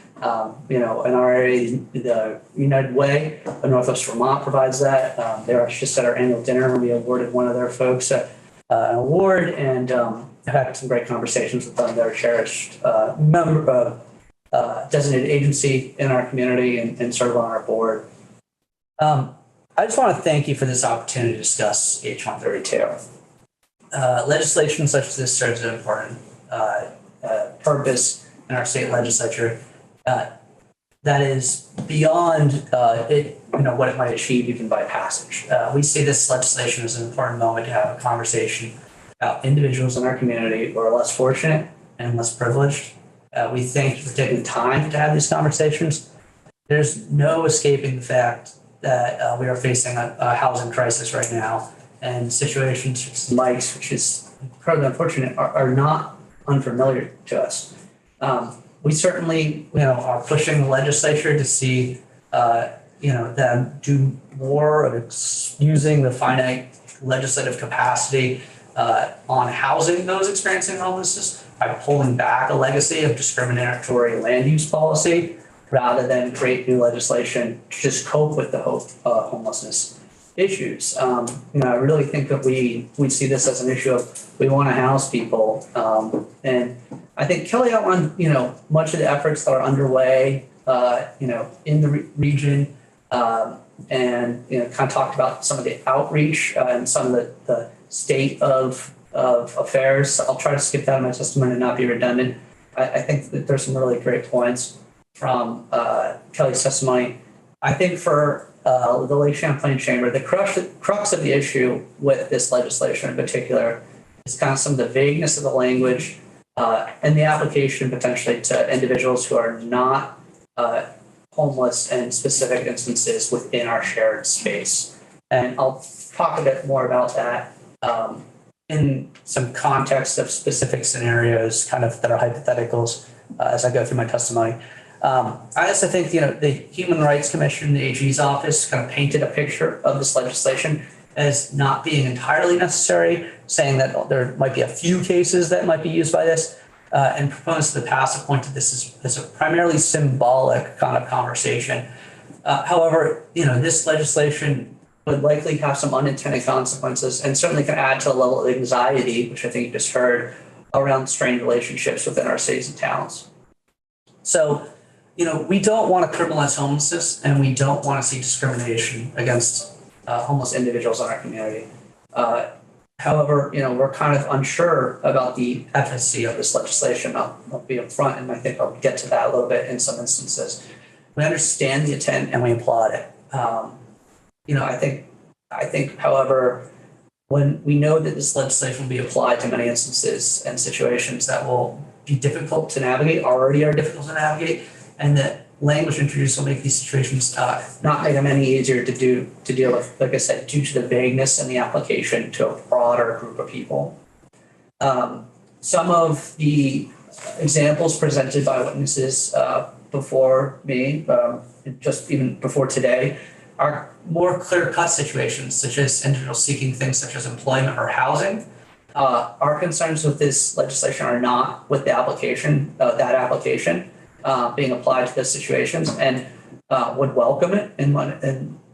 You know, in our area, the United Way of Northwest Vermont provides that. They were just at our annual dinner and we awarded one of their folks an award, and I've had some great conversations with them. They're a cherished member of designated agency in our community and serve on our board. I just want to thank you for this opportunity to discuss H-132. Legislation such as this serves an important purpose in our state legislature that is beyond what it might achieve even by passage. We see this legislation as an important moment to have a conversation about individuals in our community who are less fortunate and less privileged. We thank you for taking the time to have these conversations. There's no escaping the fact that we are facing a housing crisis right now, and situations such as Mike's, which is incredibly unfortunate, are not unfamiliar to us. We certainly, are pushing the legislature to see, them do more of using the finite legislative capacity on housing those experiencing homelessness by pulling back a legacy of discriminatory land use policy rather than create new legislation to just cope with the homelessness issues. I really think that we see this as an issue of we want to house people. And I think Kelly outlined, much of the efforts that are underway, in the region. And, kind of talked about some of the outreach and some of the state of affairs. I'll try to skip that in my testimony and not be redundant. I think that there's some really great points from Kelly's testimony. I think for the Lake Champlain Chamber, the crux of the issue with this legislation in particular is kind of some of the vagueness of the language and the application potentially to individuals who are not homeless in specific instances within our shared space. And I'll talk a bit more about that in some context of specific scenarios kind of that are hypotheticals as I go through my testimony. I also think, the Human Rights Commission, the AG's office kind of painted a picture of this legislation as not being entirely necessary, saying that there might be a few cases that might be used by this, and proposed to the past appointed this as a primarily symbolic kind of conversation. However, this legislation would likely have some unintended consequences and certainly can add to a level of anxiety, which I think you just heard, around strained relationships within our cities and towns. So, we don't want to criminalize homelessness, and we don't want to see discrimination against homeless individuals in our community. However, we're kind of unsure about the efficacy of this legislation. I'll be upfront, and I think I'll get to that a little bit in some instances. We understand the intent and we applaud it. I think, however, when we know that this legislation will be applied to many instances and situations that will be difficult to navigate, already are difficult to navigate, and that language introduced will make these situations not make them any easier to deal with, like I said, due to the vagueness in the application to a broader group of people. Some of the examples presented by witnesses before me, just even before today, are more clear-cut situations, such as individuals seeking things such as employment or housing. Our concerns with this legislation are not with the application, that application being applied to those situations, and would welcome it in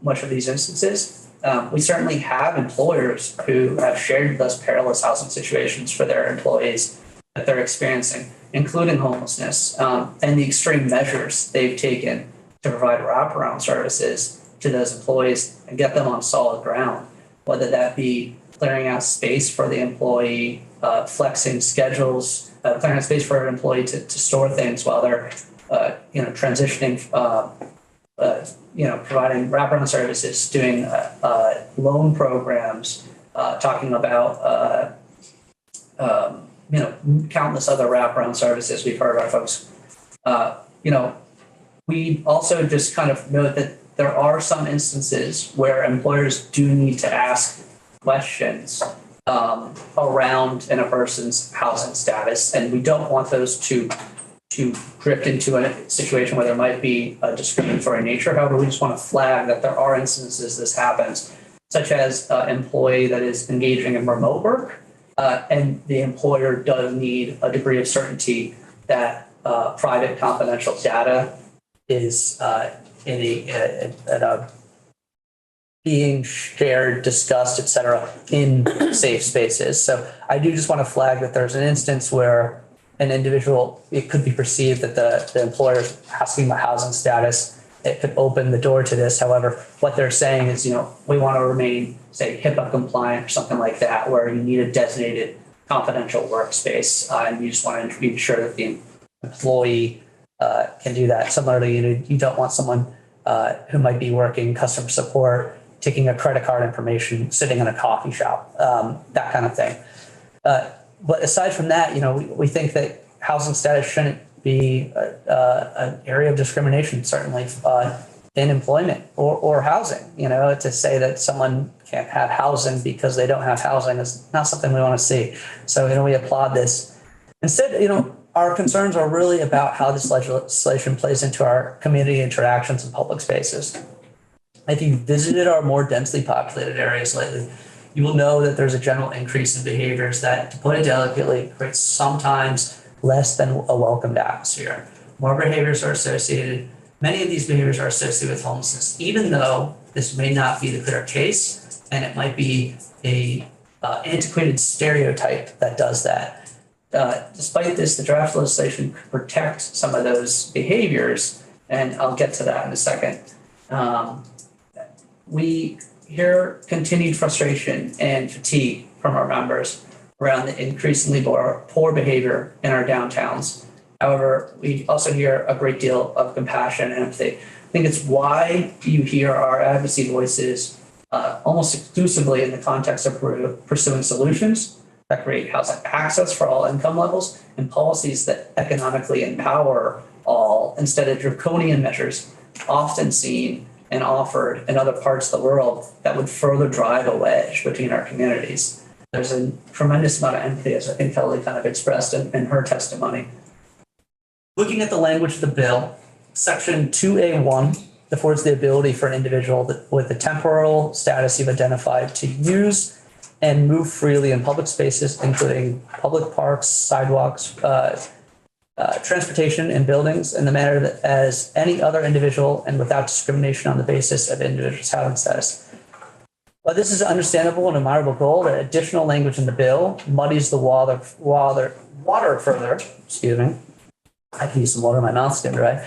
much of these instances. We certainly have employers who have shared those perilous housing situations for their employees that they're experiencing, including homelessness, and the extreme measures they've taken to provide wraparound services to those employees and get them on solid ground, whether that be clearing out space for the employee, flexing schedules, clearing out space for an employee to store things while they're, transitioning, providing wraparound services, doing loan programs, talking about, countless other wraparound services we've heard our folks. We also just kind of note that there are some instances where employers do need to ask questions around a person's housing status, and we don't want those to drift into a situation where there might be a discriminatory nature. However, we just want to flag that there are instances this happens, such as an employee that is engaging in remote work, and the employer does need a degree of certainty that private confidential data is being shared, discussed, et cetera, in safe spaces. So I do just want to flag that there's an instance where an individual, it could be perceived that the employer is asking about housing status. It could open the door to this. However, what they're saying is, we want to remain, say, HIPAA compliant or something like that, where you need a designated confidential workspace, and you just want to be sure that the employee can do that. Similarly, you don't want someone who might be working customer support, taking a credit card information, sitting in a coffee shop, that kind of thing. But aside from that, we think that housing status shouldn't be an area of discrimination, certainly in employment or housing. To say that someone can't have housing because they don't have housing is not something we want to see. So, we applaud this. Instead, our concerns are really about how this legislation plays into our community interactions and public spaces. If you visited our more densely populated areas lately, you will know that there's a general increase in behaviors that, to put it delicately, creates sometimes less than a welcomed atmosphere. More behaviors are associated, many of these behaviors are associated with homelessness, even though this may not be the clear case, and it might be a antiquated stereotype that does that. Despite this, the draft legislation could protect some of those behaviors, and I'll get to that in a second. We hear continued frustration and fatigue from our members around the increasingly poor behavior in our downtowns. However, we also hear a great deal of compassion and empathy. I think it's why you hear our advocacy voices almost exclusively in the context of pursuing solutions that create housing access for all income levels and policies that economically empower all instead of draconian measures often seen and offered in other parts of the world that would further drive a wedge between our communities. There's a tremendous amount of empathy, as I think Kelly kind of expressed in her testimony. Looking at the language of the bill, Section 2A1 affords the ability for an individual with the temporal status you've identified to use and move freely in public spaces, including public parks, sidewalks, transportation and buildings in the manner that as any other individual and without discrimination on the basis of individual's housing status. While this is an understandable and admirable goal, the additional language in the bill muddies the water further, excuse me. I can use some water in my mouth, it's getting dry.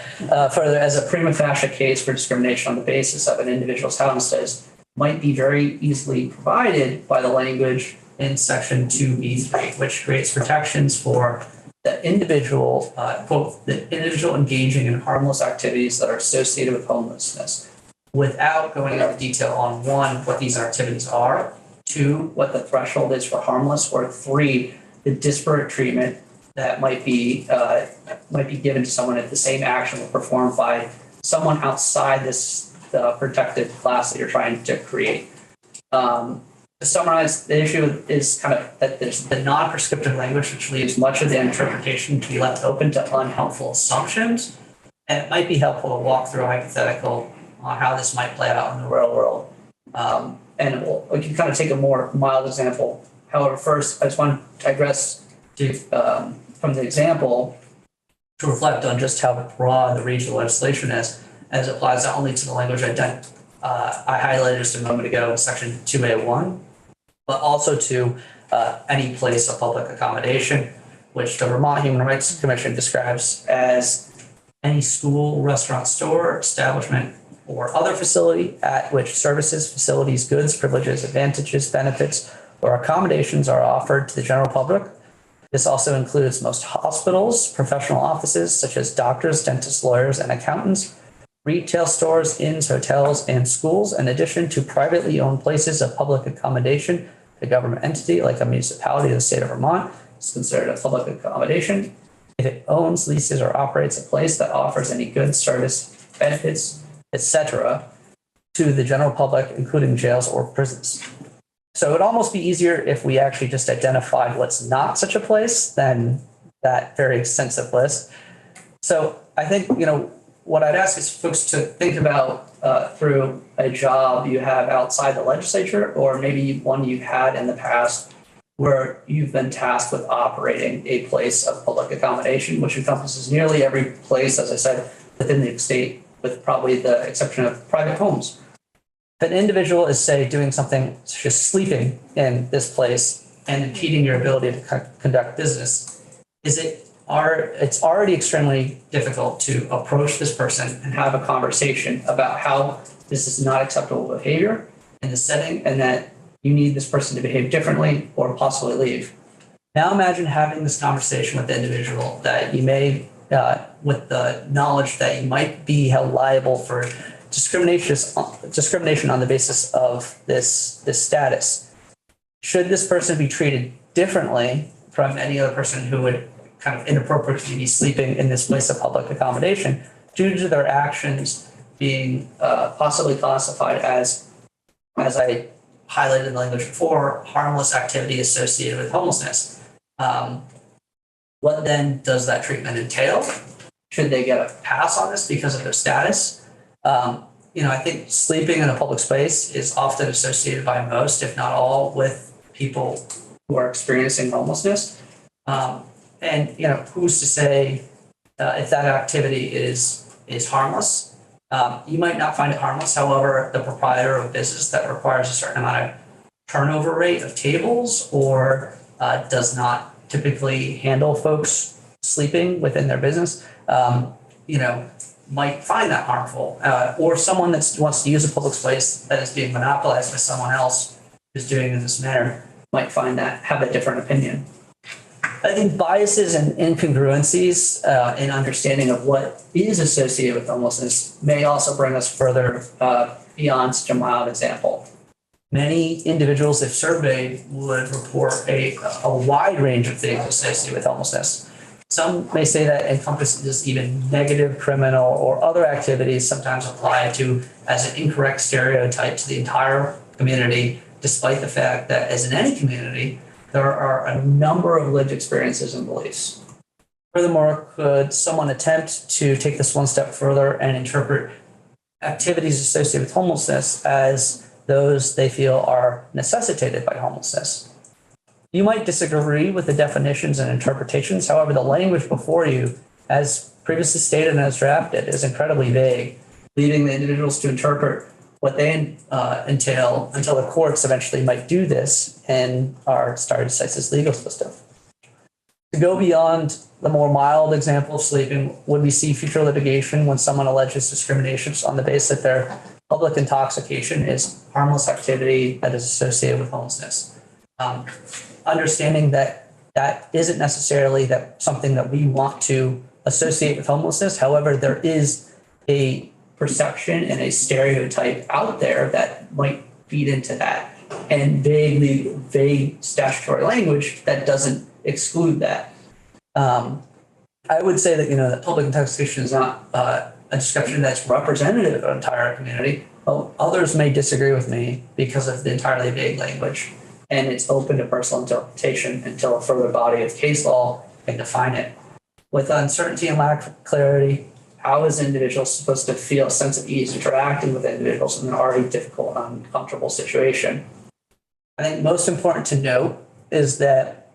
Further, as a prima facie case for discrimination on the basis of an individual's housing status might be very easily provided by the language in Section 2B3, which creates protections for the individual, quote, the individual engaging in harmless activities that are associated with homelessness, without going into detail on one, what these activities are, two, what the threshold is for harmless, or three, the disparate treatment that might be given to someone if the same action were performed by someone outside this protected class that you're trying to create. To summarize, the issue is kind of that there's the non-prescriptive language, which leaves much of the interpretation to be left open to unhelpful assumptions. And it might be helpful to walk through a hypothetical on how this might play out in the real world. And we can kind of take a more mild example. However, first, I just want to digress from the example to reflect on just how broad the regional legislation is, as it applies not only to the language I highlighted just a moment ago in Section 2A1, but also to any place of public accommodation, which the Vermont Human Rights Commission describes as any school, restaurant, store, establishment, or other facility at which services, facilities, goods, privileges, advantages, benefits, or accommodations are offered to the general public. This also includes most hospitals, professional offices such as doctors, dentists, lawyers, and accountants, retail stores, inns, hotels, and schools, in addition to privately owned places of public accommodation. A government entity like a municipality of the state of Vermont is considered a public accommodation if it owns, leases, or operates a place that offers any goods, service, benefits, etc. to the general public, including jails or prisons. So it'd almost be easier if we actually just identified what's not such a place than that very extensive list. So I think, what I'd ask is folks to think about through a job you have outside the legislature, or maybe one you've had in the past where you've been tasked with operating a place of public accommodation, which encompasses nearly every place, as I said, within the state, with probably the exception of private homes. If an individual is, say, doing something such as sleeping in this place and impeding your ability to conduct business, it's already extremely difficult to approach this person and have a conversation about how this is not acceptable behavior in the setting and that you need this person to behave differently or possibly leave. Now imagine having this conversation with the individual that you may, with the knowledge that you might be held liable for discrimination on the basis of this status. Should this person be treated differently from any other person who would kind of inappropriately be sleeping in this place of public accommodation due to their actions being possibly classified as I highlighted in the language before, harmless activity associated with homelessness? What then does that treatment entail? Should they get a pass on this because of their status? I think sleeping in a public space is often associated by most, if not all, with people who are experiencing homelessness. Who's to say if that activity is harmless? You might not find it harmless. However, the proprietor of a business that requires a certain amount of turnover rate of tables or does not typically handle folks sleeping within their business, might find that harmful. Or someone that wants to use a public space that is being monopolized by someone else who's doing it in this manner might have a different opinion. I think biases and incongruencies in understanding of what is associated with homelessness may also bring us further beyond such a mild example. Many individuals, if surveyed, would report a wide range of things associated with homelessness. Some may say that encompasses even negative criminal or other activities sometimes applied to as an incorrect stereotype to the entire community, despite the fact that as in any community, there are a number of lived experiences and beliefs. Furthermore, could someone attempt to take this one step further and interpret activities associated with homelessness as those they feel are necessitated by homelessness? You might disagree with the definitions and interpretations. However, the language before you, as previously stated and as drafted, is incredibly vague, leaving the individuals to interpret what they entail until the courts eventually might do this in our stare decisis legal system. To go beyond the more mild example of sleeping, would we see future litigation when someone alleges discrimination on the basis that their public intoxication is harmless activity that is associated with homelessness? Understanding that that isn't necessarily something that we want to associate with homelessness. However, there is a perception and a stereotype out there that might feed into that, and vague statutory language that doesn't exclude that. I would say that that public intoxication is not a description that's representative of an entire community. Well, others may disagree with me because of the entirely vague language, and it's open to personal interpretation until a further body of case law can define it. With uncertainty and lack of clarity, how is an individual supposed to feel a sense of ease interacting with individuals in an already difficult and uncomfortable situation? I think most important to note is that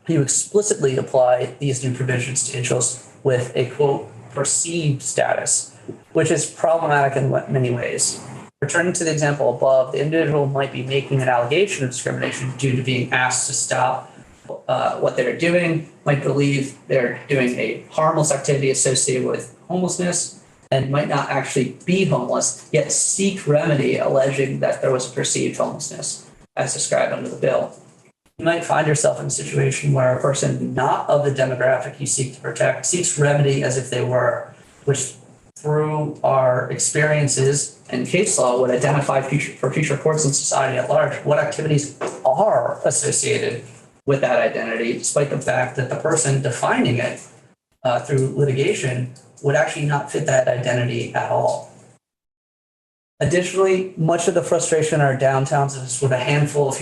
you explicitly apply these new provisions to individuals with a, quote, perceived status, which is problematic in many ways. Returning to the example above, the individual might be making an allegation of discrimination due to being asked to stop what they're doing, might believe they're doing a harmless activity associated with homelessness, and might not actually be homeless, yet seek remedy alleging that there was a perceived homelessness as described under the bill. You might find yourself in a situation where a person not of the demographic you seek to protect seeks remedy as if they were, which through our experiences and case law would identify for future courts and society at large what activities are associated with that identity, despite the fact that the person defining it through litigation would actually not fit that identity at all. Additionally, much of the frustration in our downtowns is with a handful of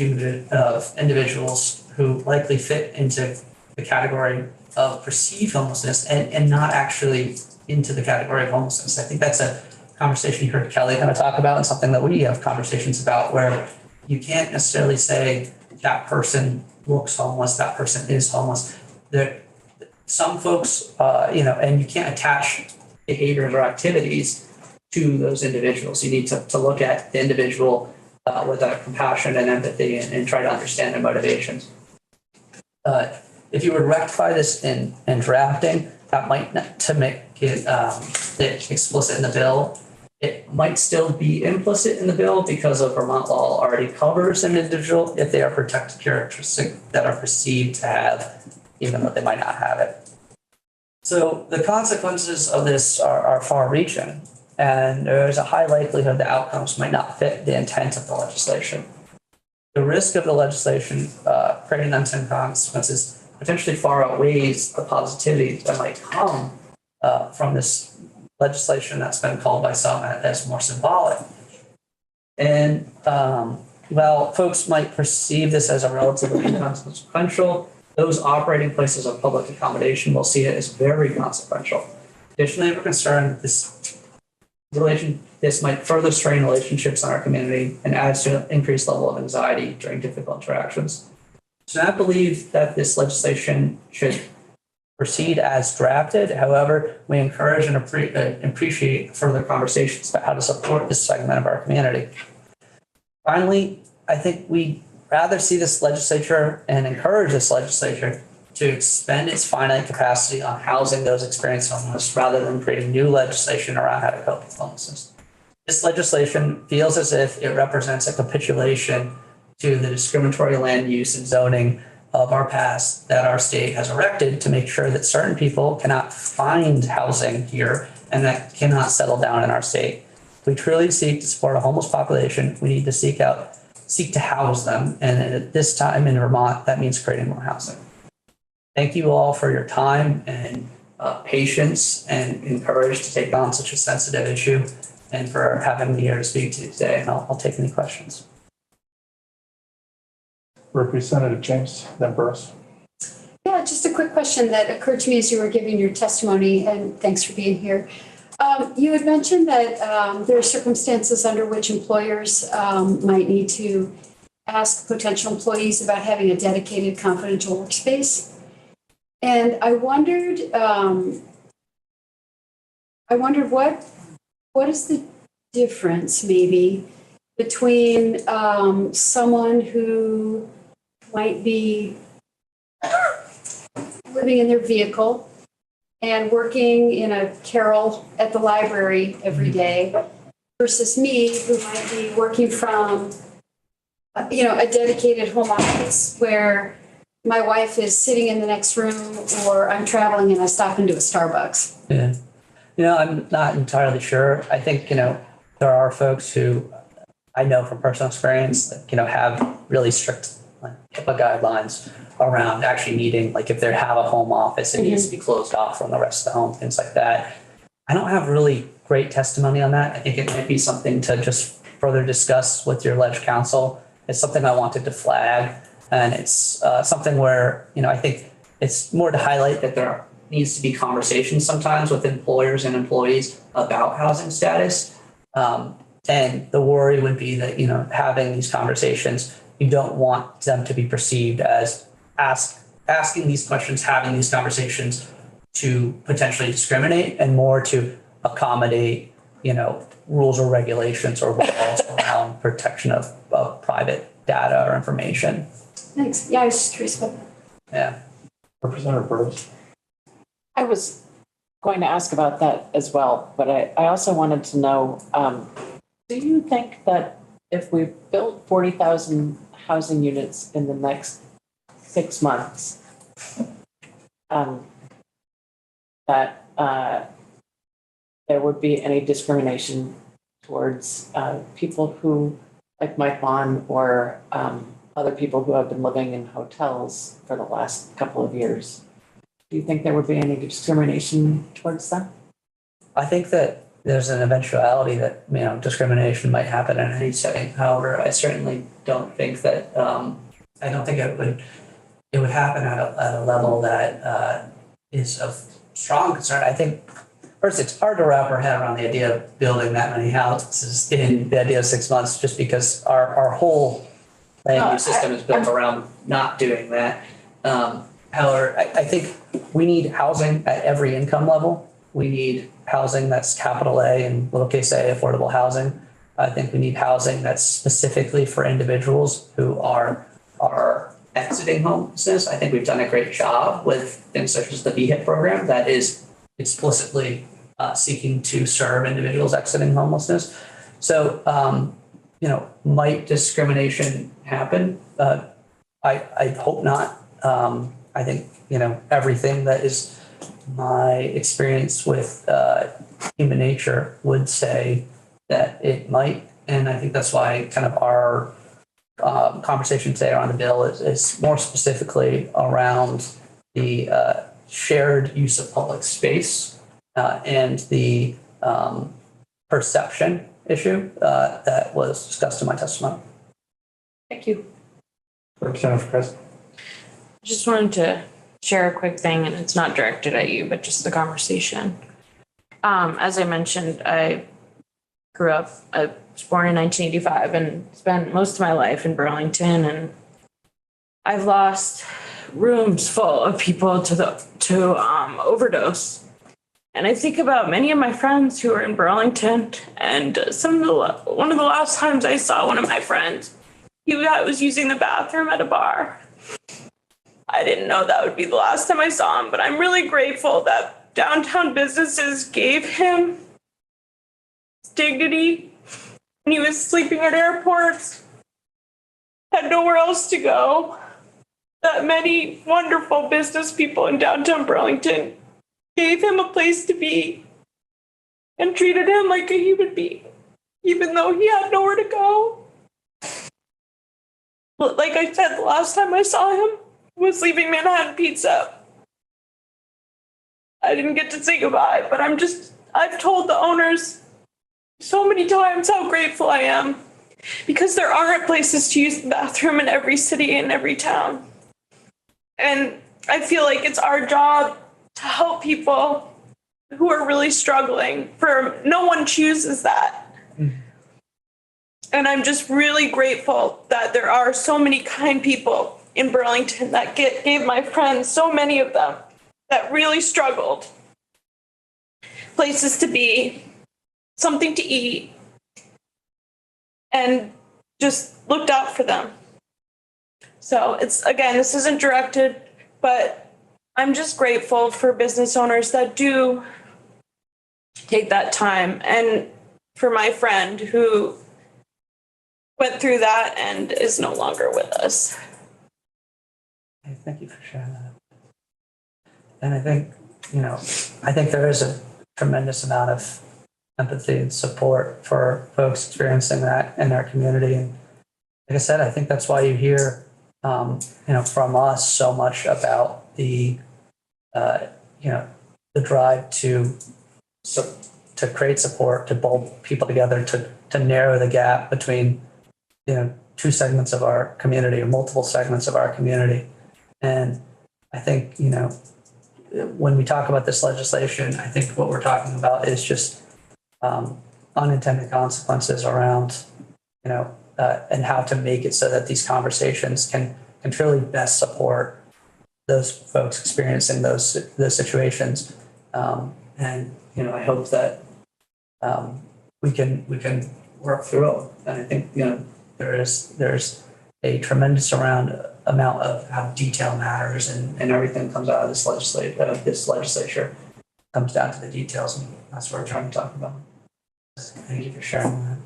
individuals who likely fit into the category of perceived homelessness and not actually into the category of homelessness. I think that's a conversation you heard Kelly kind of talk about, and something that we have conversations about, where you can't necessarily say that person looks homeless, that person is homeless. Some folks, and you can't attach behaviors or activities to those individuals. You need to look at the individual with that compassion and empathy and try to understand their motivations. If you would rectify this in drafting, that might not to make it explicit in the bill. It might still be implicit in the bill because of Vermont law already covers an individual if they are protected characteristics that are perceived to have, even though they might not have it. So the consequences of this are far-reaching, and there's a high likelihood the outcomes might not fit the intent of the legislation. The risk of the legislation creating unintended consequences potentially far outweighs the positivity that might come from this legislation that's been called by some as more symbolic. And while folks might perceive this as a relatively inconsequential, those operating places of public accommodation will see it as very consequential. Additionally, we're concerned that this might further strain relationships in our community and adds to an increased level of anxiety during difficult interactions. So I believe that this legislation should proceed as drafted. However, we encourage and appreciate further conversations about how to support this segment of our community. Finally, I think we'd rather see this legislature and encourage this legislature to expend its finite capacity on housing those experiencing homelessness rather than creating new legislation around how to cope with homelessness. This legislation feels as if it represents a capitulation to the discriminatory land use and zoning of our past that our state has erected to make sure that certain people cannot find housing here and that cannot settle down in our state. If we truly seek to support a homeless population, we need to seek to house them. And at this time in Vermont, that means creating more housing. Thank you all for your time and patience and courage to take on such a sensitive issue and for having me here to speak to you today. And I'll take any questions. Representative James, then Burris. Yeah, just a quick question that occurred to me as you were giving your testimony, and thanks for being here. You had mentioned that there are circumstances under which employers might need to ask potential employees about having a dedicated confidential workspace. And I wondered what is the difference maybe between someone who might be living in their vehicle and working in a carrel at the library every day versus me who might be working from a dedicated home office where my wife is sitting in the next room or I'm traveling and I stop into a Starbucks. Yeah. I'm not entirely sure. I think, there are folks who I know from personal experience that, have really strict HIPAA guidelines around actually needing, like if they have a home office, it needs to be closed off from the rest of the home, things like that. I don't have really great testimony on that. I think it might be something to just further discuss with your ledge counsel. It's something I wanted to flag. And it's something where, I think it's more to highlight that there needs to be conversations sometimes with employers and employees about housing status. And the worry would be that, having these conversations, you don't want them to be perceived as asking these questions, having these conversations to potentially discriminate and more to accommodate, rules or regulations or laws around protection of private data or information. Thanks. Yeah, I was just curious about that. Yeah. Representative Burris. I was going to ask about that as well, but I also wanted to know, do you think that if we build 40,000 housing units in the next 6 months, that there would be any discrimination towards people who, like Mike Vaughn or other people who have been living in hotels for the last couple of years? Do you think there would be any discrimination towards them? I think that there's an eventuality that, discrimination might happen in any setting. However, I certainly don't think that, I don't think it would happen at a level that is of strong concern. I think, first, it's hard to wrap our head around the idea of building that many houses in the idea of 6 months, just because our whole land use system is built around not doing that. However, I think we need housing at every income level. We need housing that's capital A and lowercase a, affordable housing. I think we need housing that's specifically for individuals who are exiting homelessness. I think we've done a great job with things such as the VHIP program that is explicitly seeking to serve individuals exiting homelessness. So, might discrimination happen? I hope not. I think, everything that is my experience with human nature would say that it might. And I think that's why kind of our conversation today around the bill is more specifically around the shared use of public space and the perception issue that was discussed in my testimony. Thank you. Representative Chris. Just wanted to share a quick thing, and it's not directed at you, but just the conversation. As I mentioned, I I was born in 1985 and spent most of my life in Burlington, and I've lost rooms full of people to overdose. And I think about many of my friends who are in Burlington, and one of the last times I saw one of my friends, he was using the bathroom at a bar. I didn't know that would be the last time I saw him, but I'm really grateful that downtown businesses gave him dignity when he was sleeping at airports, had nowhere else to go. That many wonderful business people in downtown Burlington gave him a place to be and treated him like a human being, even though he had nowhere to go. But like I said, the last time I saw him was leaving Manhattan Pizza. I didn't get to say goodbye, but I've told the owners so many times how grateful I am, because there aren't places to use the bathroom in every city and every town. And I feel like it's our job to help people who are really struggling. For no one chooses that. And I'm just really grateful that there are so many kind people in Burlington that gave my friends, so many of them, that really struggled, places to be, something to eat, and just looked out for them. So this isn't directed, but I'm just grateful for business owners that do take that time, and for my friend who went through that and is no longer with us. Thank you for sharing that. And I think, I think there is a tremendous amount of empathy and support for folks experiencing that in their community. And like I said, I think that's why you hear, from us so much about the drive to create support, to pull people together, to narrow the gap between, two segments of our community or multiple segments of our community. And I think, when we talk about this legislation, I think what we're talking about is just unintended consequences around, and how to make it so that these conversations can truly best support those folks experiencing those situations. And I hope that we can work through it. And I think there's a tremendous amount of how detail matters, and everything comes out of this legislature comes down to the details, and that's what we're trying to talk about. Thank you for sharing that.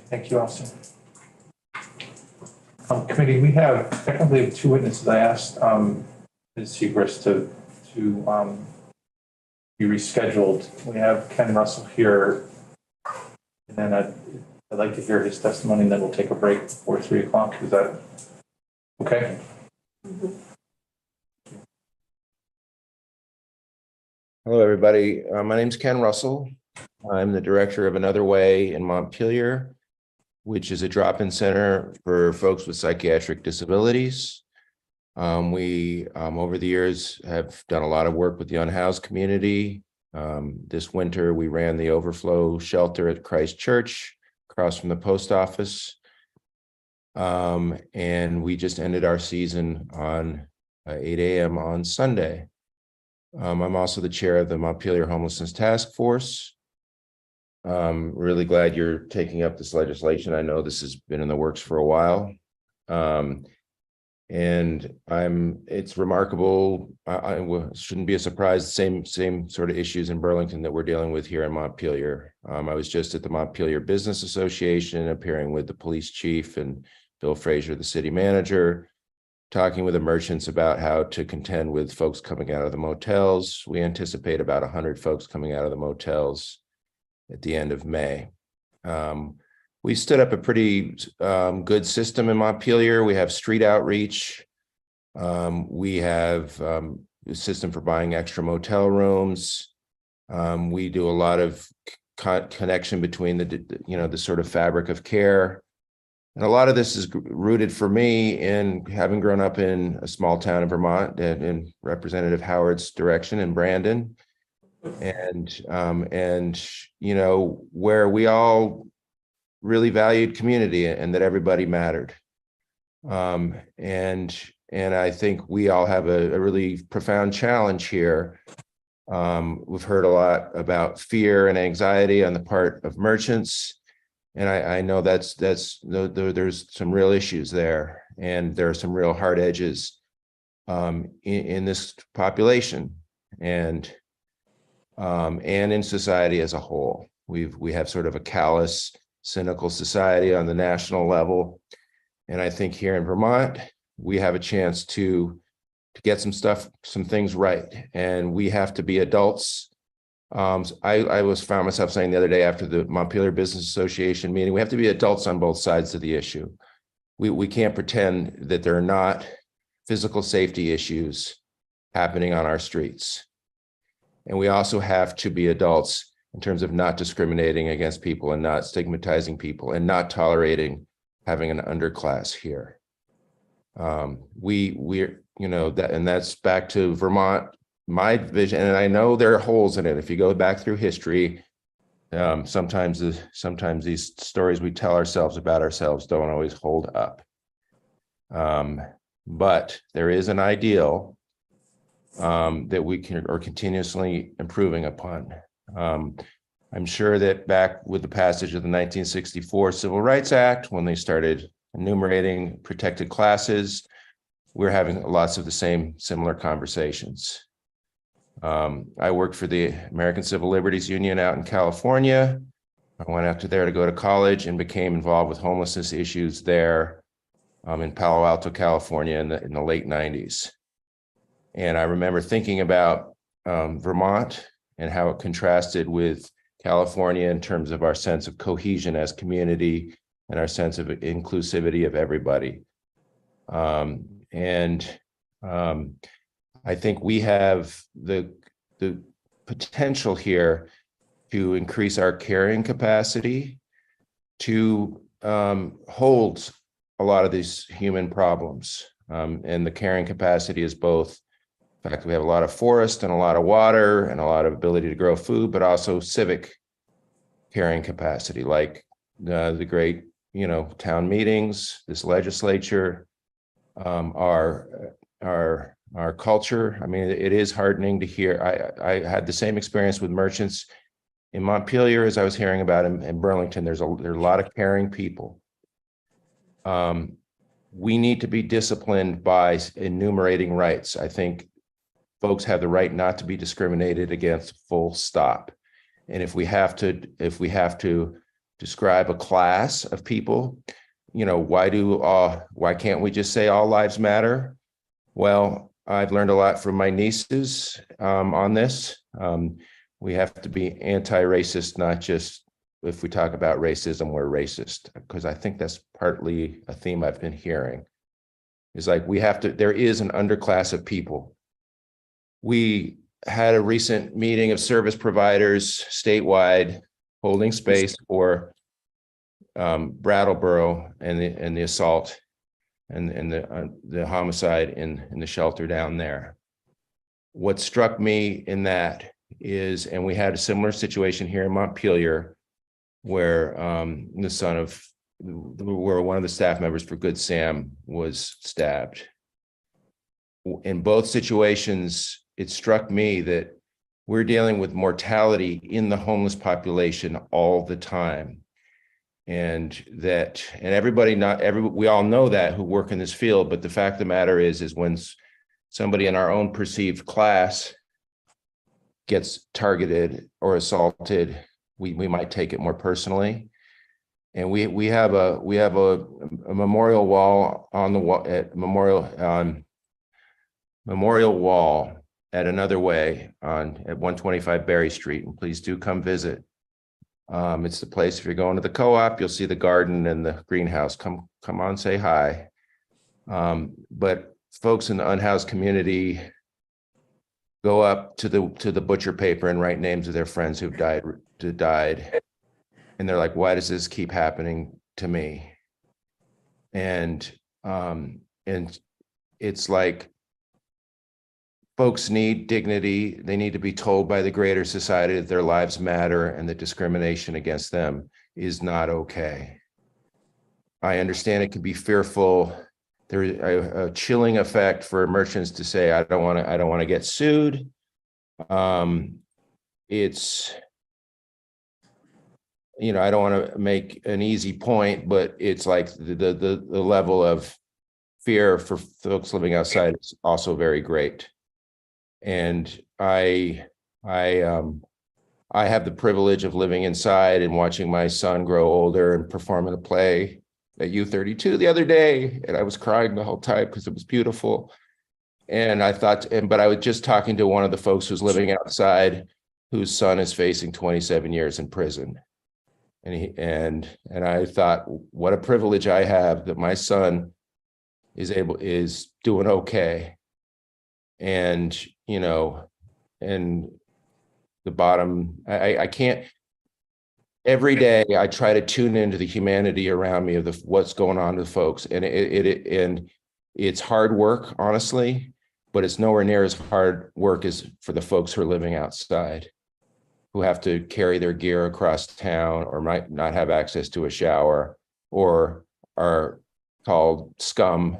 Thank you, Austin. Committee, we technically have two witnesses. I asked Ms. Segrist to be rescheduled. We have Ken Russell here, and then I'd like to hear his testimony, and then we'll take a break before 3:00. Is that okay? Mm-hmm. Hello, everybody. My name's Ken Russell. I'm the director of Another Way in Montpelier, which is a drop-in center for folks with psychiatric disabilities. We, over the years, have done a lot of work with the unhoused community. This winter, we ran the overflow shelter at Christ Church across from the post office. And we just ended our season on 8 a.m. on Sunday. I'm also the chair of the Montpelier Homelessness Task Force. Really glad you're taking up this legislation. I know this has been in the works for a while. And it's remarkable. I shouldn't be a surprise. Same sort of issues in Burlington that we're dealing with here in Montpelier. I was just at the Montpelier Business Association, appearing with the police chief and Bill Frazier, the city manager, talking with the merchants about how to contend with folks coming out of the motels. We anticipate about 100 folks coming out of the motels at the end of May. We stood up a pretty good system in Montpelier. We have street outreach. We have a system for buying extra motel rooms. We do a lot of connection between the sort of fabric of care. And a lot of this is rooted for me in having grown up in a small town in Vermont, in Representative Howard's direction in Brandon. and you know, where we all really valued community and that everybody mattered. And I think we all have a really profound challenge here. We've heard a lot about fear and anxiety on the part of merchants. And I know there's some real issues there, and there are some real hard edges in this population and in society as a whole. We have sort of a callous, cynical society on the national level. And I think here in Vermont, we have a chance to get some things right. And we have to be adults. I found myself saying the other day after the Montpelier Business Association meeting, we have to be adults on both sides of the issue. We can't pretend that there are not physical safety issues happening on our streets. And we also have to be adults in terms of not discriminating against people and not stigmatizing people and not tolerating having an underclass here. We're, you know, that's back to Vermont, my vision, and I know there are holes in it. If you go back through history, sometimes these stories we tell ourselves about ourselves don't always hold up. But there is an ideal that we are continuously improving upon. I'm sure that back with the passage of the 1964 Civil Rights Act, when they started enumerating protected classes, we're having lots of the similar conversations. I worked for the American Civil Liberties Union out in California. I went out to there to go to college and became involved with homelessness issues there in Palo Alto, California in the late 90s. And I remember thinking about Vermont and how it contrasted with California in terms of our sense of cohesion as community and our sense of inclusivity of everybody. I think we have the potential here to increase our carrying capacity to hold a lot of these human problems. And the carrying capacity is both, in fact, we have a lot of forest and a lot of water and a lot of ability to grow food, but also civic carrying capacity, like the great, you know, town meetings, this legislature, our culture. I mean, it is heartening to hear. I had the same experience with merchants in Montpelier as I was hearing about in Burlington. There are a lot of caring people. We need to be disciplined by enumerating rights. I think folks have the right not to be discriminated against, full stop. And if we have to describe a class of people, you know, why can't we just say all lives matter? Well, I've learned a lot from my nieces on this. We have to be anti-racist, not just if we talk about racism, we're racist, because I think that's partly a theme I've been hearing. It's like there is an underclass of people. We had a recent meeting of service providers statewide holding space for Brattleboro and the assault and the homicide in the shelter down there. What struck me in that is, and we had a similar situation here in Montpelier, where where one of the staff members for Good Sam was stabbed. In both situations, it struck me that we're dealing with mortality in the homeless population all the time. And we all know that who work in this field, but the fact of the matter is when somebody in our own perceived class gets targeted or assaulted, we might take it more personally. And we have a memorial wall on the wall at Memorial Wall at Another Way at 125 Berry Street, and please do come visit. It's the place, if you're going to the co-op, you'll see the garden and the greenhouse. Come on, say hi. But folks in the unhoused community go up to the butcher paper and write names of their friends who've died. And they're like, why does this keep happening to me? And it's like folks need dignity. They need to be told by the greater society that their lives matter and that discrimination against them is not okay. I understand it can be fearful. There's a chilling effect for merchants to say, I don't want to get sued. It's, I don't want to make an easy point, but it's like the level of fear for folks living outside is also very great. And I have the privilege of living inside and watching my son grow older and perform in a play at U32 the other day, and I was crying the whole time because it was beautiful. And I thought, but I was just talking to one of the folks who's living outside, whose son is facing 27 years in prison. And I thought, what a privilege I have that my son is doing okay. And, and the bottom, I can't, every day I try to tune into the humanity around me of what's going on to folks. And it's hard work, honestly, but it's nowhere near as hard work as for the folks who are living outside, who have to carry their gear across town or might not have access to a shower or are called scum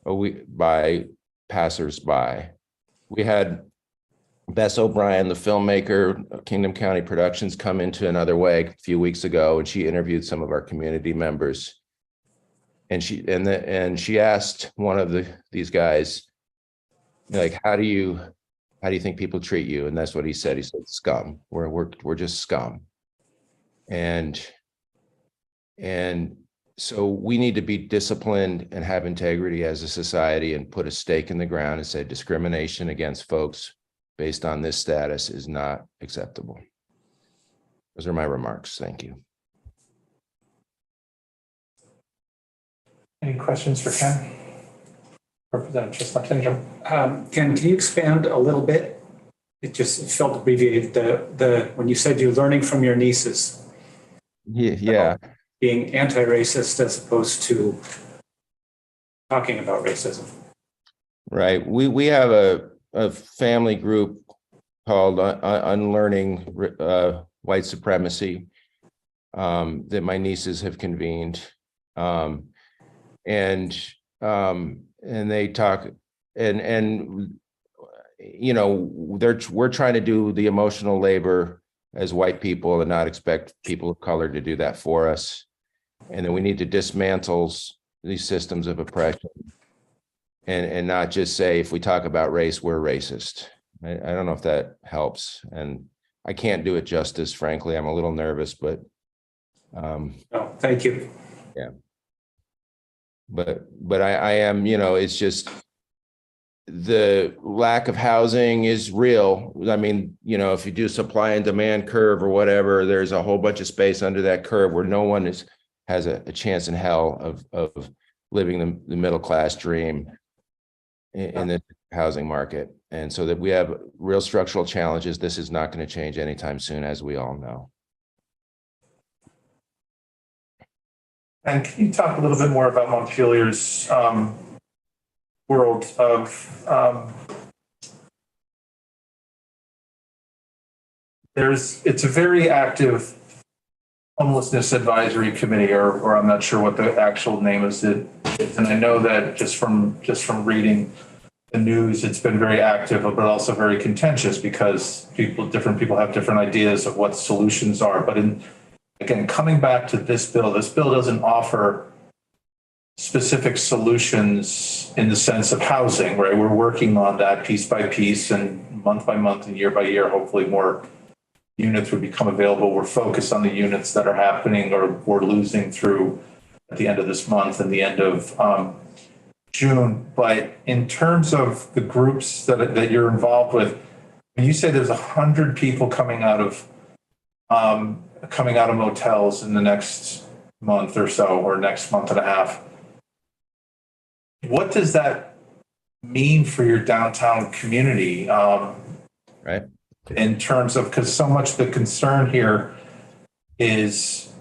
by passersby. We had Bess O'Brien, the filmmaker of Kingdom County Productions, come into Another Way a few weeks ago, and she interviewed some of our community members. And she asked one of these guys, like, how do you think people treat you? And that's what he said. He said, scum. We're just scum. And so we need to be disciplined and have integrity as a society and put a stake in the ground and say discrimination against folks based on this status is not acceptable. Those are my remarks. Thank you. Any questions for Ken? Representative Chestnut-Tingem. Ken, can you expand a little bit? It felt abbreviated. When you said you're learning from your nieces. Yeah. Being anti-racist as opposed to talking about racism. Right. We have a family group called Unlearning White Supremacy that my nieces have convened. And they talk and we're trying to do the emotional labor as white people and not expect people of color to do that for us. And then we need to dismantle these systems of oppression and not just say, if we talk about race, we're racist. I don't know if that helps. And I can't do it justice, frankly. I'm a little nervous, but. Oh, thank you. Yeah. But I am, it's just the lack of housing is real. I mean, if you do supply and demand curve or whatever, there's a whole bunch of space under that curve where no one has a chance in hell of living the middle class dream in the housing market. And so that we have real structural challenges. This is not going to change anytime soon, as we all know. And can you talk a little bit more about Montpelier's world of it's a very active homelessness advisory committee, or I'm not sure what the actual name is. And I know that just from reading the news, it's been very active, but also very contentious because different people have different ideas of what solutions are. But again, coming back to this bill doesn't offer specific solutions in the sense of housing, right? We're working on that piece by piece and month by month and year by year. Hopefully more units would become available. We're focused on the units that are happening or we're losing through at the end of this month and the end of June. But in terms of the groups that you're involved with, when you say there's 100 people coming out of motels in the next month or so, or next month and a half, what does that mean for your downtown community? Right. In terms of, because so much the concern here is,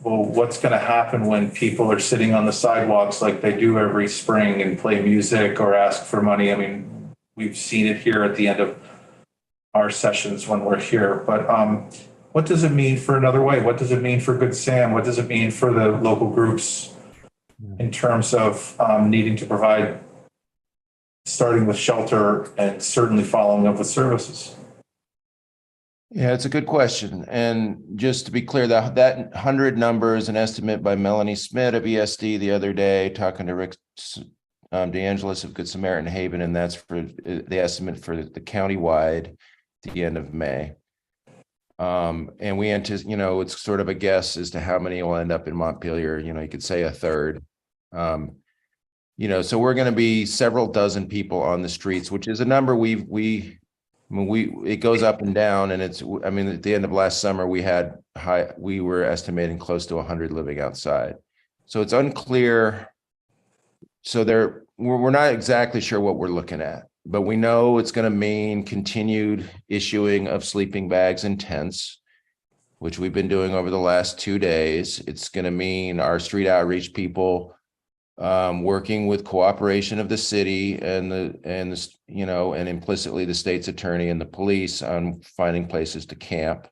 well, what's going to happen when people are sitting on the sidewalks like they do every spring and play music or ask for money? I mean, we've seen it here at the end of our sessions when we're here, but what does it mean for Another Way? What does it mean for Good Sam? What does it mean for the local groups in terms of needing to provide, starting with shelter and certainly following up with services? Yeah, it's a good question. And just to be clear, that 100 number is an estimate by Melanie Smith of ESD the other day, talking to Rick DeAngelis of Good Samaritan Haven, and that's for the estimate for the countywide at the end of May. And we anticipate, it's sort of a guess as to how many will end up in Montpelier. You could say a third. So we're going to be several dozen people on the streets, which is a number it goes up and down, and at the end of last summer, we were estimating close to 100 living outside. So it's unclear. So we're not exactly sure what we're looking at, but we know it's going to mean continued issuing of sleeping bags and tents, which we've been doing over the last 2 days. It's going to mean our street outreach people working with cooperation of the city and implicitly the state's attorney and the police on finding places to camp.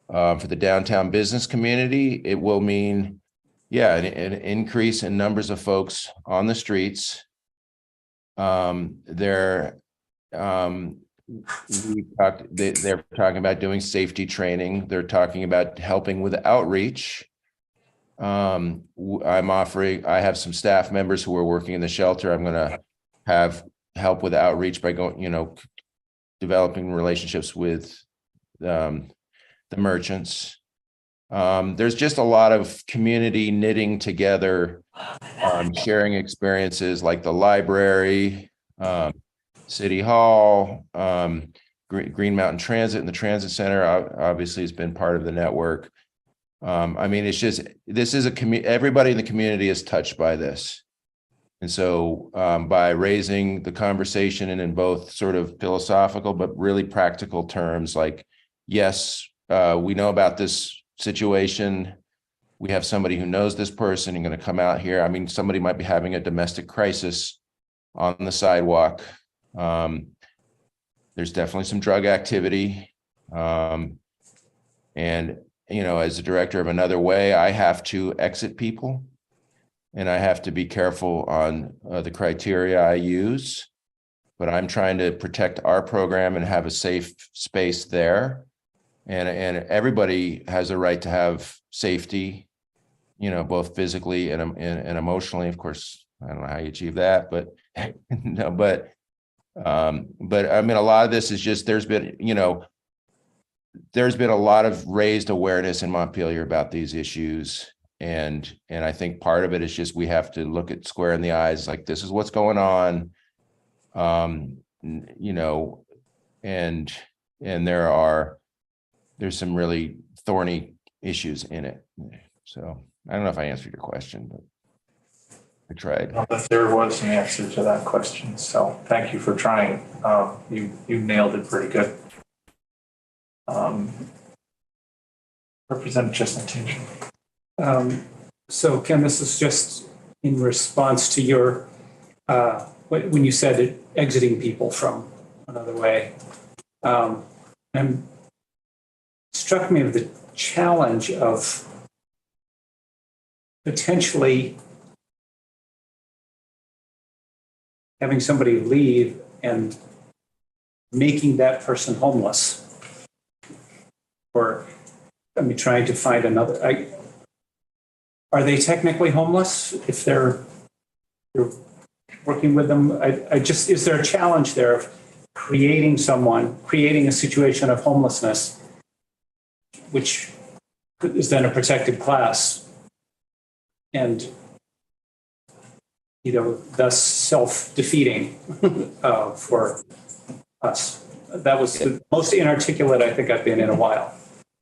For the downtown business community, it will mean, an increase in numbers of folks on the streets. They're talking about doing safety training. They're talking about helping with outreach. I have some staff members who are working in the shelter. I'm going to have help with outreach by developing relationships with the merchants. There's just a lot of community knitting together, sharing experiences like the library, City Hall, Green Mountain Transit, and the Transit Center obviously has been part of the network. It's just, this is everybody in the community is touched by this. And so by raising the conversation and in both sort of philosophical, but really practical terms, like, yes, we know about this situation. We have somebody who knows this person and going to come out here. Somebody might be having a domestic crisis on the sidewalk. There's definitely some drug activity. As the director of Another Way, I have to exit people, and I have to be careful on the criteria I use, but I'm trying to protect our program and have a safe space there. And everybody has a right to have safety, both physically and emotionally. Of course, I don't know how you achieve that, but a lot of this is just, there's been a lot of raised awareness in Montpelier about these issues. And I think part of it is just, we have to look it square in the eyes, like, this is what's going on. And there's some really thorny issues in it. So I don't know if I answered your question, but I tried. Well, but there was an answer to that question, so thank you for trying. You nailed it pretty good. Representative Chesney. So Ken, this is just in response to your, when you said exiting people from Another Way. And struck me with the challenge of potentially having somebody leave and making that person homeless. Or, trying to find another. Are they technically homeless if you're working with them? Is there a challenge there of creating a situation of homelessness, which is then a protected class, and thus self-defeating for us? That was the most inarticulate I think I've been in a while.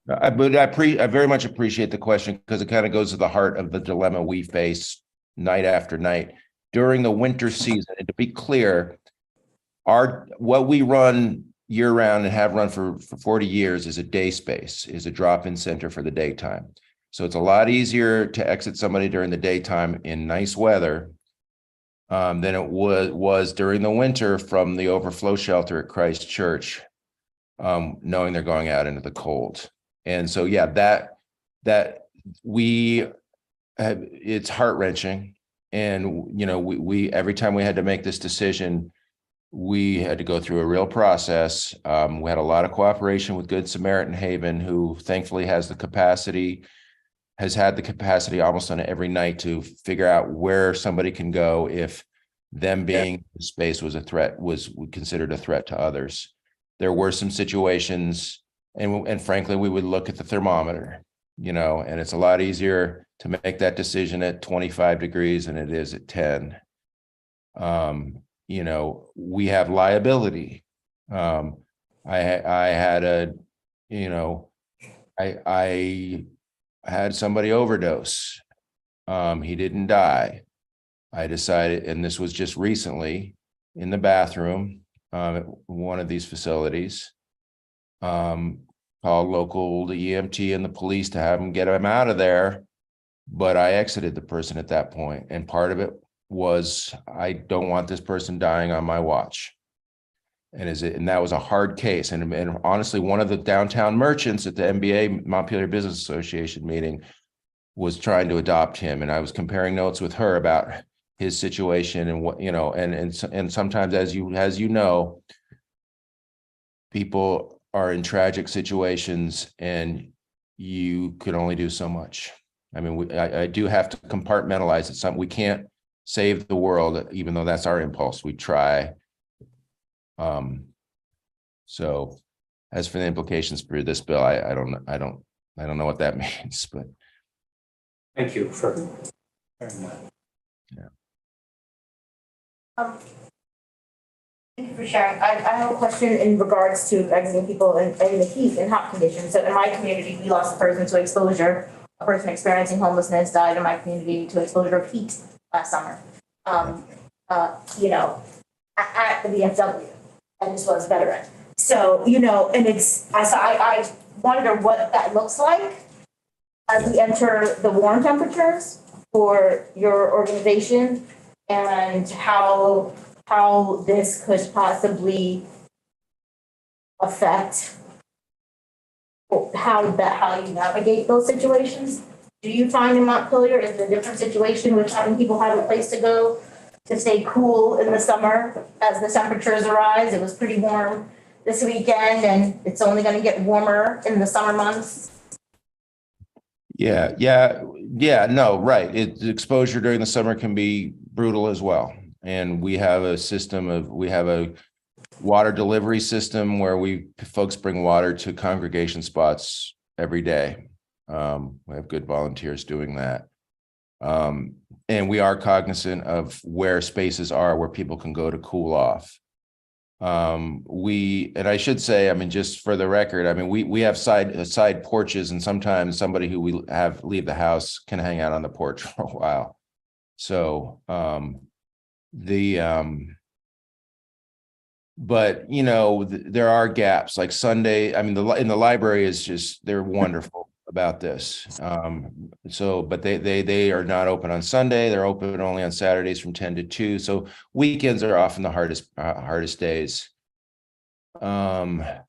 But I very much appreciate the question, because it kind of goes to the heart of the dilemma we face night after night during the winter season. And to be clear, what we run year round and have run for 40 years is a day space, is a drop-in center for the daytime. So it's a lot easier to exit somebody during the daytime in nice weather than it was during the winter from the overflow shelter at Christ Church, knowing they're going out into the cold. And so, yeah, that we have, it's heart-wrenching. And, you know, we every time we had to make this decision, we had to go through a real process. We had a lot of cooperation with Good Samaritan Haven, who thankfully has had the capacity almost on every night to figure out where somebody can go if them being in the space was a threat, was considered a threat to others. There were some situations, and frankly, we would look at the thermometer, you know, and it's a lot easier to make that decision at 25 degrees than it is at 10. You know, we have liability. I had a, you know, I had somebody overdose. He didn't die. I decided, and this was just recently in the bathroom at one of these facilities, called local, the EMT and the police to have him get him out of there. But I exited the person at that point. And part of it was, I don't want this person dying on my watch. And that was a hard case. And honestly, one of the downtown merchants at the MBA, Montpelier Business Association meeting, was trying to adopt him. And I was comparing notes with her about his situation and what, you know, and sometimes, as you know, people are in tragic situations and you can only do so much. I mean, I do have to compartmentalize it. We can't save the world, even though that's our impulse. We try. So as for the implications for this bill, I don't know what that means, but. Thank you for sharing that. Thank you for sharing. I have a question in regards to exiting people in the heat and hot conditions. So in my community, we lost a person to exposure. A person experiencing homelessness died in my community to exposure of heat last summer. You know, at the VFW, and this was veteran. So, you know, and I wonder what that looks like as we enter the warm temperatures for your organization, and how this could possibly affect how you navigate those situations. Do you find in Montpelier is a different situation with having people have a place to go to stay cool in the summer as the temperatures rise? It was pretty warm this weekend, and it's only going to get warmer in the summer months. Yeah, no, right. Exposure during the summer can be brutal as well. And we have a water delivery system where folks bring water to congregation spots every day. We have good volunteers doing that. And we are cognizant of where spaces are where people can go to cool off. And I should say, I mean, just for the record, I mean, we have side porches, and sometimes somebody who we have leave the house can hang out on the porch for a while. So, but you know, there are gaps like Sunday. I mean, in the library is just, they're wonderful about this. So, but they are not open on Sunday. They're open only on Saturdays from 10 to 2. So weekends are often the hardest days. Yeah,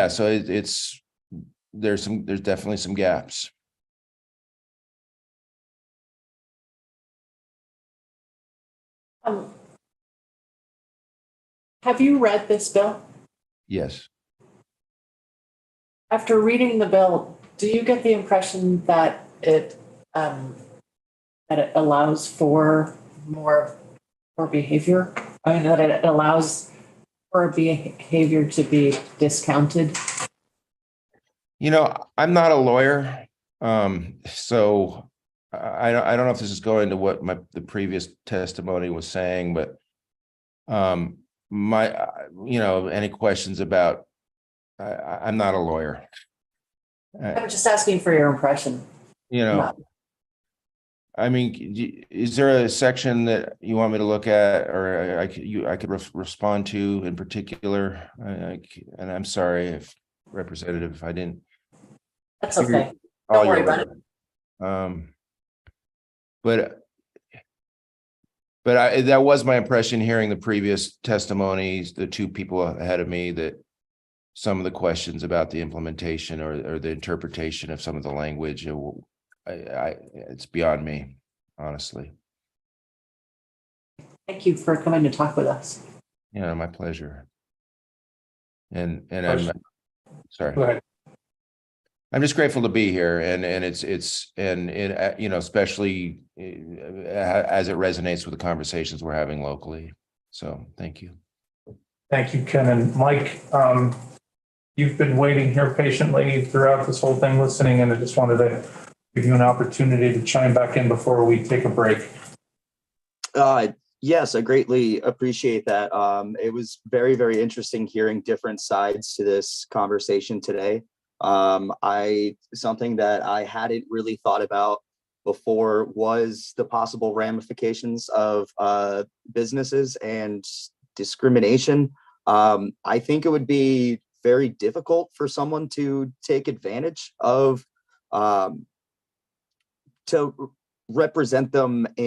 so there's definitely some gaps. Have you read this bill? Yes. After reading the bill, do you get the impression that it allows for more behavior? I mean, that it allows for behavior to be discounted? You know, I'm not a lawyer, so I don't know if this is going to what the previous testimony was saying, but any questions about, I'm not a lawyer. I'm just asking for your impression. You know, I mean, is there a section that you want me to look at, or I could respond to in particular? And I'm sorry if Representative, I didn't. That's okay. Don't worry about it. But But that was my impression hearing the previous testimonies, the two people ahead of me, that some of the questions about the implementation or the interpretation of some of the language, it's beyond me, honestly. Thank you for coming to talk with us. Yeah, my pleasure. And I'm sorry. Go ahead. I'm just grateful to be here, and especially as it resonates with the conversations we're having locally. So thank you. Thank you, Ken. And Mike, you've been waiting here patiently throughout this whole thing, listening, and I just wanted to give you an opportunity to chime back in before we take a break. Yes, I greatly appreciate that. It was very, very interesting hearing different sides to this conversation today. Something that I hadn't really thought about before was the possible ramifications of businesses and discrimination. I think it would be very difficult for someone to take advantage of, to represent themselves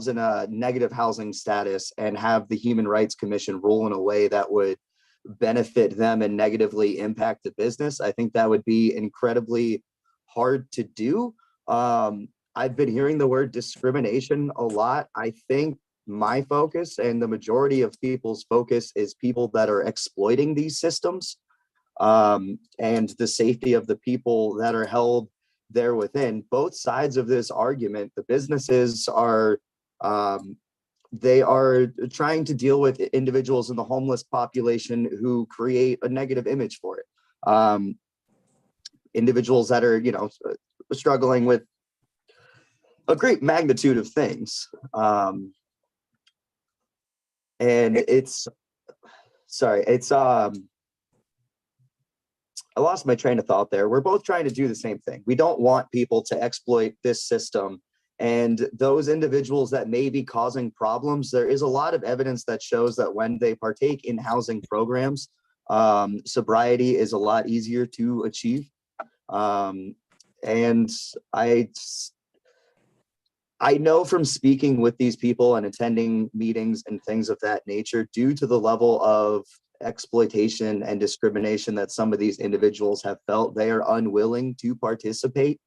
in a negative housing status and have the Human Rights Commission rule in a way that would benefit them and negatively impact the business. I think that would be incredibly hard to do. I've been hearing the word discrimination a lot. I think my focus and the majority of people's focus is people that are exploiting these systems, and the safety of the people that are held there within. Both sides of this argument, the businesses are they are trying to deal with individuals in the homeless population who create a negative image for it. Individuals that are, struggling with a great magnitude of things. And I lost my train of thought there. We're both trying to do the same thing. We don't want people to exploit this system. And those individuals that may be causing problems, there is a lot of evidence that shows that when they partake in housing programs, sobriety is a lot easier to achieve. And I know from speaking with these people and attending meetings and things of that nature, due to the level of exploitation and discrimination that some of these individuals have felt, they are unwilling to participate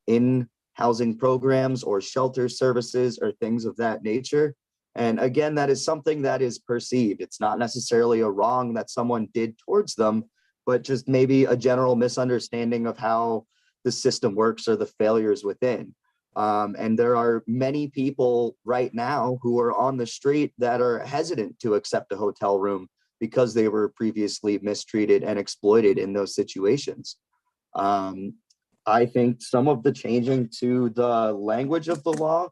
in housing programs or shelter services or things of that nature. And again, that is something that is perceived. It's not necessarily a wrong that someone did towards them, but just maybe a general misunderstanding of how the system works or the failures within. And there are many people right now who are on the street that are hesitant to accept a hotel room because they were previously mistreated and exploited in those situations. I think some of the changing to the language of the law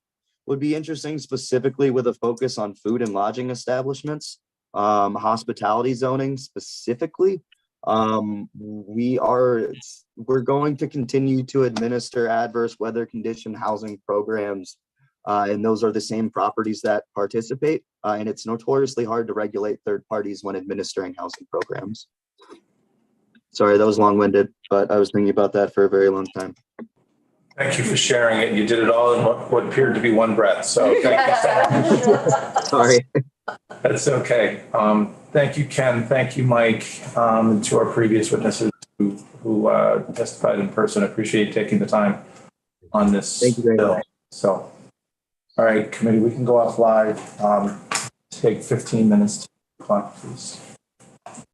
would be interesting, specifically with a focus on food and lodging establishments, hospitality zoning specifically. We're going to continue to administer adverse weather condition housing programs, and those are the same properties that participate. And it's notoriously hard to regulate third parties when administering housing programs. Sorry, that was long-winded, but I was thinking about that for a very long time. Thank you for sharing it. You did it all in what appeared to be one breath. So thank you so much. Sorry. That's okay. Thank you, Ken. Thank you, Mike, and to our previous witnesses who testified in person. I appreciate you taking the time on this. Thank you very much. So, all right, committee, we can go off live. Take 15 minutes to clock, please.